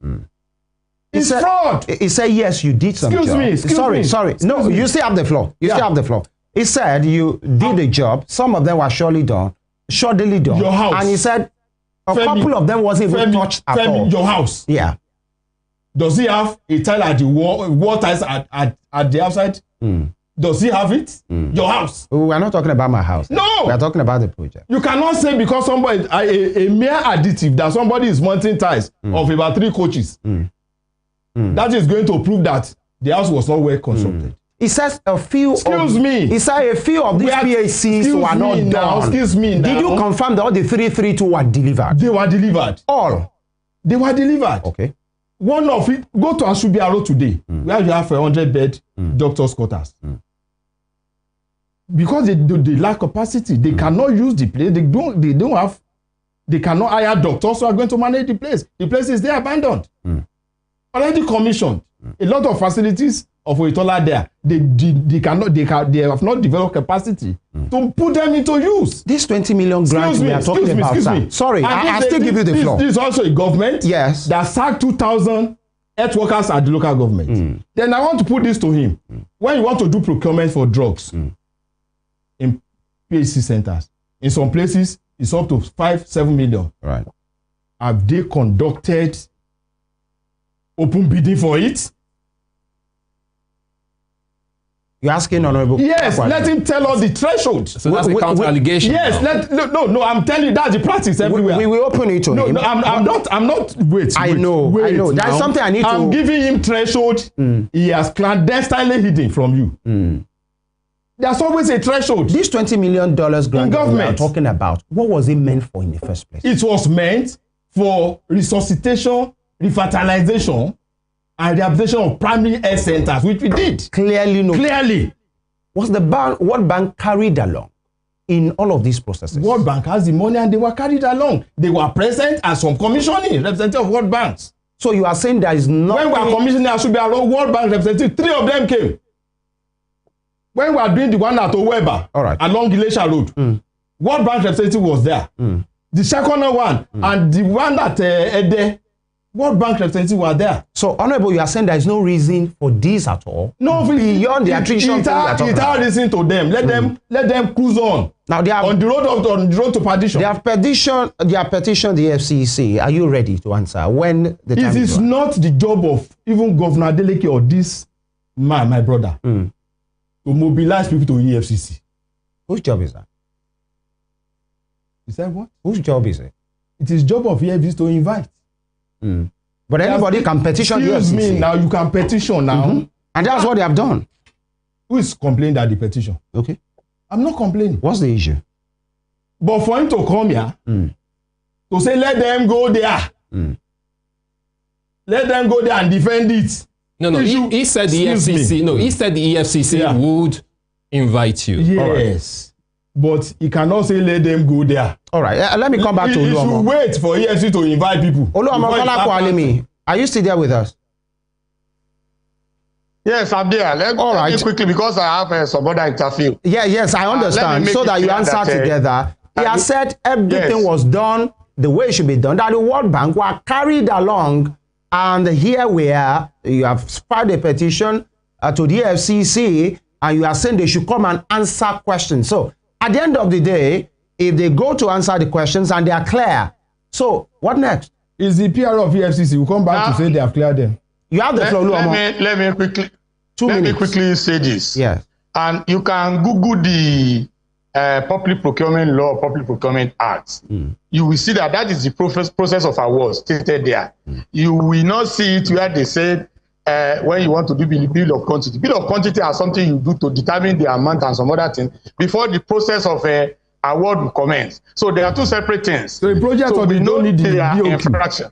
It's fraud. He said, yes, you did some job. Sorry. No, you still have the floor. You still have the floor. He said you did a job. Some of them were shoddily done. Your house. And he said a couple of them wasn't even touched at all. Your house. Yeah. Does he have a tile at the wall tiles at the outside? Does he have it? Your house. We are not talking about my house. No. We are talking about the project. You cannot say because somebody, a mere additive that somebody is mounting ties of about 3 coaches, that is going to prove that the house was not well constructed. He says a few. Excuse me. He said a few of these PACs were not done. Excuse me. Did you confirm that all the 332 were delivered? They were delivered. All. They were delivered. Okay. One of it, go to Ashubia Road today, where you have a 100-bed doctor's quarters. Because they lack capacity, they cannot use the place. They cannot hire doctors who are going to manage the place. The place is there abandoned. Already commissioned. A lot of facilities of Oyetola there, they have not developed capacity to put them into use. This 20 million grant we are talking about, sir. Sorry, I still give you the floor. This is also a government that sacked 2,000 health workers at the local government. Then I want to put this to him. When you want to do procurement for drugs in PAC centers, in some places, it's up to 5-7 million. Right. Have they conducted open bidding for it? You're asking Honorable. Yes, let him tell us the threshold. So that's a counter allegation. Yes, no, I'm telling you that's the practice everywhere. We will open it to him. No, I'm not. Wait. I know. That's something I need to. I'm giving him threshold. He has clandestinely hidden from you. There's always a threshold. This $20 million grant that we are talking about, what was it meant for in the first place? It was meant for resuscitation, revitalization, and rehabilitation of primary health centers, which we did. Clearly. Was the World Bank carried along in all of these processes? World Bank has the money and they were carried along. They were present as some commissioning representative of World Banks. So you are saying there is no. When we are commissioning, there should be a World Bank representative. 3 of them came. When we are doing the one at Oweba, along Ilesha Road, World Bank representative was there. The second one and the one at Ede, World Bank representatives were there. So, Honorable, you are saying there is no reason for this at all? No, beyond the attrition. It has reason to them. Let them cruise on. Now they are on the road to petition. They have petitioned the EFCC. Are you ready to answer when the time is right? It is not the job of even Governor Adeleke or this man, my brother, to mobilize people to EFCC. Whose job is that? You said what? Whose job is it? It is job of EFCC to invite. But anybody can petition the EFCC. Excuse me, now you can petition now. And that's what they have done. Who is complaining that the petition? Okay. I'm not complaining. What's the issue? But for him to come here, to say, let them go there. Let them go there and defend it. No, he said the EFCC. No, he said the EFCC would invite you. Yes. But he cannot say let them go there. All right. Let me come back to Oluomo. He should wait for EFCC to invite people. Oluomo, are you still there with us? Yes, I'm there. Let me quickly, because I have some other interview. Yes, I understand. So that you answer together. He has said everything was done the way it should be done, that the World Bank were carried along, and here we are, you have filed a petition to the EFCC, and you are saying they should come and answer questions. So at the end of the day, if they go to answer the questions and they are clear, so what next? Is the PR of EFCC will come back to say they have cleared them? You have the floor. Let me quickly say this. Yes. And you can Google the Public Procurement Law, Public Procurement Act. You will see that is the process of awards stated there. You will not see it where they said when you want to do bill of quantity. Bill of quantity are something you do to determine the amount and some other things before the process of award will commence. So there are two separate things. So the project of the don't need the infraction.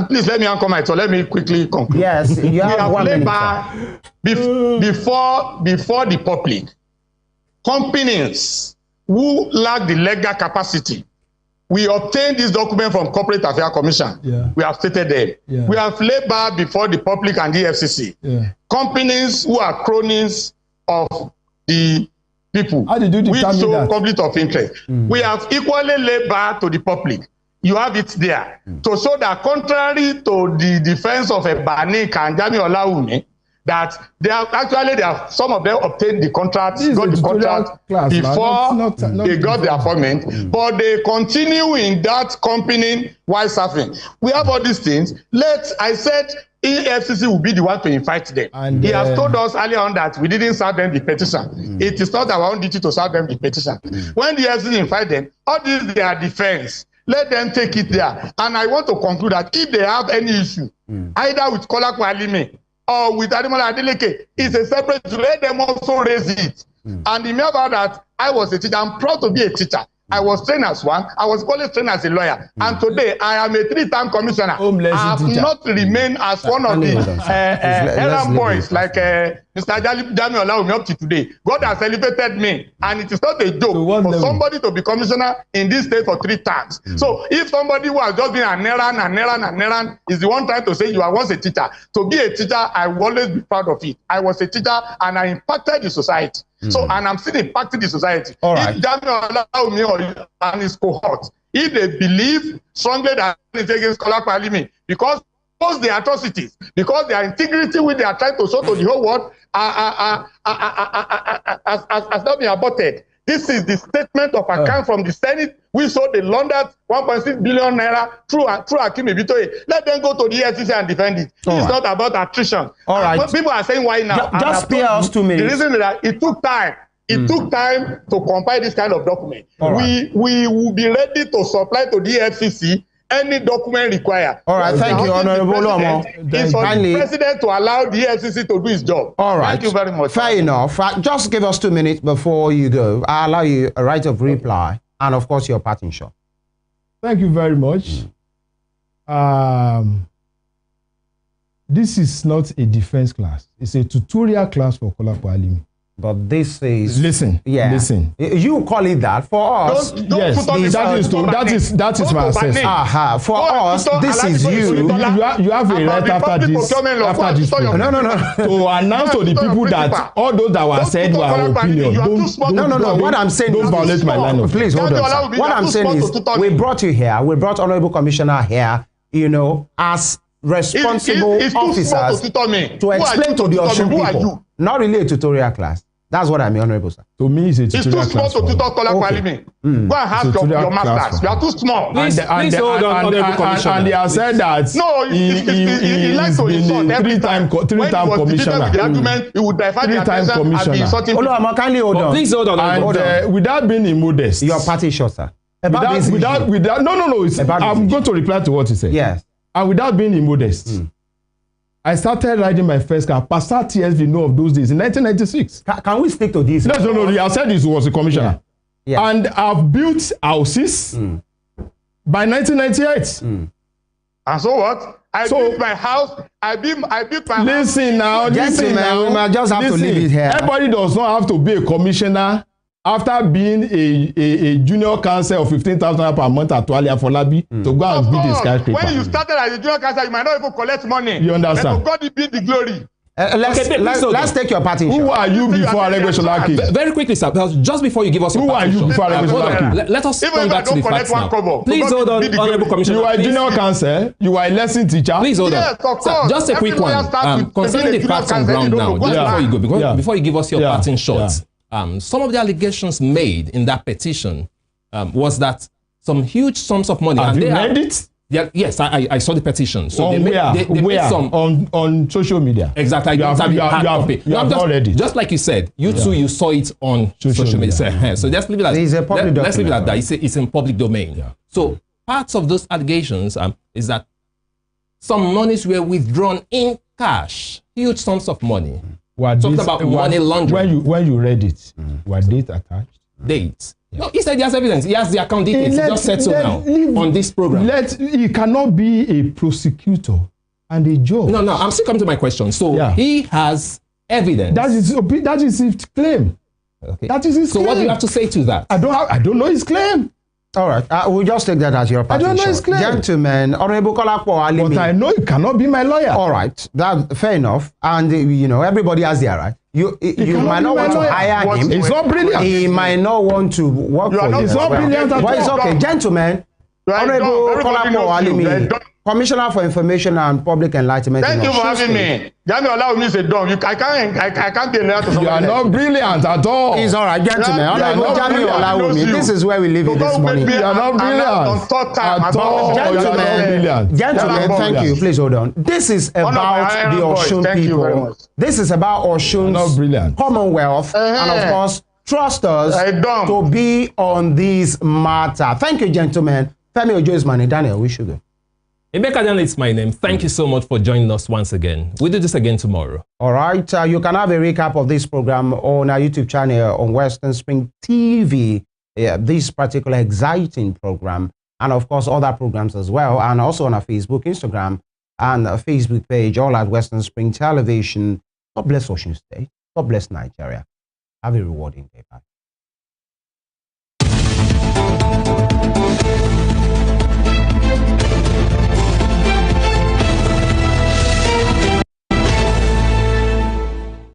Please let me anchor my thought. Let me quickly conclude. Yes, you have 1 minute. Before the public, companies who lack the legal capacity, we obtained this document from Corporate Affairs Commission. We have stated them. We have laid bar before the public and the EFCC. Companies who are cronies of the people, we show conflict of interest. We have equally laid bar to the public. You have it there to show that contrary to the defense of Banik and Jami Olawumi, that they have some of them obtained the contract, got the contract before they got the appointment, but they continue in that company while serving. We have all these things. I said EFCC will be the one to invite them. And he has told us earlier on that we didn't serve them the petition. It is not our own duty to serve them the petition. When the EFCC invite them, all this their defense. Let them take it there. And I want to conclude that if they have any issue, either with Kola Kwalime or with Ademola Adeleke, it's a separate issue. Let them also raise it. And remember that I was a teacher. I'm proud to be a teacher. I was trained as one. I was college trained as a lawyer. And today, I am a 3-time commissioner. I have not remained as one of the errand boys like Mr. Jami Olawumi up to today. God has elevated me. And it is not a joke for somebody to be commissioner in this state for 3 times. So if somebody who has just been an errand is the one trying to say you are once a teacher, to be a teacher, I will always be proud of it. I was a teacher and I impacted the society. So, and I'm still impacting the society. If Jami Olawumi and his cohort, if they believe strongly that it's against Kola Kwalime, because the atrocities, because their integrity which they are trying to show to the whole world has not been aborted. This is the statement of account from the Senate. We saw they laundered 1.6 billion naira through Akim Ebitoye. Let them go to the EFCC and defend it. It's not about attrition. People are saying why now? Just spare us 2 minutes. The reason is that it took time. It took time to compile this kind of document. We will be ready to supply to the EFCC any document required. Thank you, Honorable Oluomo. It's for the president to allow the EFCC to do his job. Thank you very much. Fair enough. Just give us 2 minutes before you go. I'll allow you a right of reply and, of course, your parting shot. Thank you very much. This is not a defense class. It's a tutorial class for Kola Kwalime. But this is listen. You call it that for us. Yes, that is my assessment. For us, this is you. You have a right after this. No. To announce to the people that all those that were said were our opinion. No. What I'm saying don't violate my line of. Please hold on. What I'm saying is, we brought you here. We brought Honorable Commissioner here. As responsible officers to explain to the Osun people. Not really a tutorial class. That's what I mean, Honorable Sir. To me, it's a tutorial class. It's too small to tutor Kola Kwalime. Go and have your masters. You are too small. Please hold on, Honorable Commissioner. And they have said that he likes to insult every time. Three-time commissioner. The argument, he would divert the attention and be insulting. Please hold on. And without being immodest. Your party shot, sir. No. I'm going to reply to what he said. Yes. And without being immodest, I started riding my first car. Pastor TSV know of those days in 1996. Can we stick to this? No. I said this was a commissioner. Yeah. Yeah. And I've built houses by 1998. And so what? I built my house. I built my listen house. Now, listen now. We might just have to leave it here. Everybody does not have to be a commissioner after being a junior counsel of 15,000 per month at Wale Afolabi to go and build this skyscraper. When you started as a junior counsel, you might not even collect money. You understand? But God be the glory. Let's take your parting shot. Who are you before Aregbesola came? Very quickly, sir. Just before you give us your Who are you before Aregbesola came? Let us come back to the facts now. Please hold on, Honorable Commissioner. You are a junior counsel. You are a lesson teacher. Please hold on. Yes, of Sir, course. just a quick one. Concerning the facts on ground now, just before you go, before you give us your parting shots, some of the allegations made in that petition was that some huge sums of money. Have you read it? Yeah, yes, I saw the petition. So on they made some on social media. Exactly. You have not read it. Just like you said, you too, you saw it on social media. So just leave it at that. Let's leave it at that. It's in public domain. Yeah. So parts of those allegations is that some monies were withdrawn in cash, huge sums of money. Talked about money laundering. When you read it, were dates attached? Dates. Yeah. No, he said he has evidence. He has the account details. He just said so now on this program. He cannot be a prosecutor and a judge. No, I'm still coming to my question. So he has evidence. That is his claim. Okay. That is his claim. So what do you have to say to that? I don't know his claim. All right, we'll just take that as your parting shot. I don't know his claim. Gentlemen, Honorable Kolapo Alimi. But I know you cannot be my lawyer. All right, that's fair enough. And everybody has their right. You might not want to hire him. It's not brilliant. He might not want to work for you. It's not brilliant at all. But it's okay. Gentlemen, Honorable Kolapo Alimi, Commissioner for Information and Public Enlightenment. Thank you for having me. Jami Olawumi is a dog. I can't be a lawyer to somebody. You are not brilliant at all. It's all right, gentlemen. Honorable Jami Olawumi, this is where we leave it this morning. You are not brilliant at all. Gentlemen, thank you. Please hold on. This is about the Osun people. This is about Osun's Commonwealth, and of course, trust us to be on this matter. Thank you, gentlemen. Femi Ojo is my name. Daniel, we should go. Emeka Daniel is my name. Thank you so much for joining us once again. We'll do this again tomorrow. All right. You can have a recap of this program on our YouTube channel on Western Spring TV. This particular exciting program, and of course other programs as well, and also on our Facebook, Instagram, and Facebook page, all at Western Spring Television. God bless Osun State. God bless Nigeria. Have a rewarding day. Bye.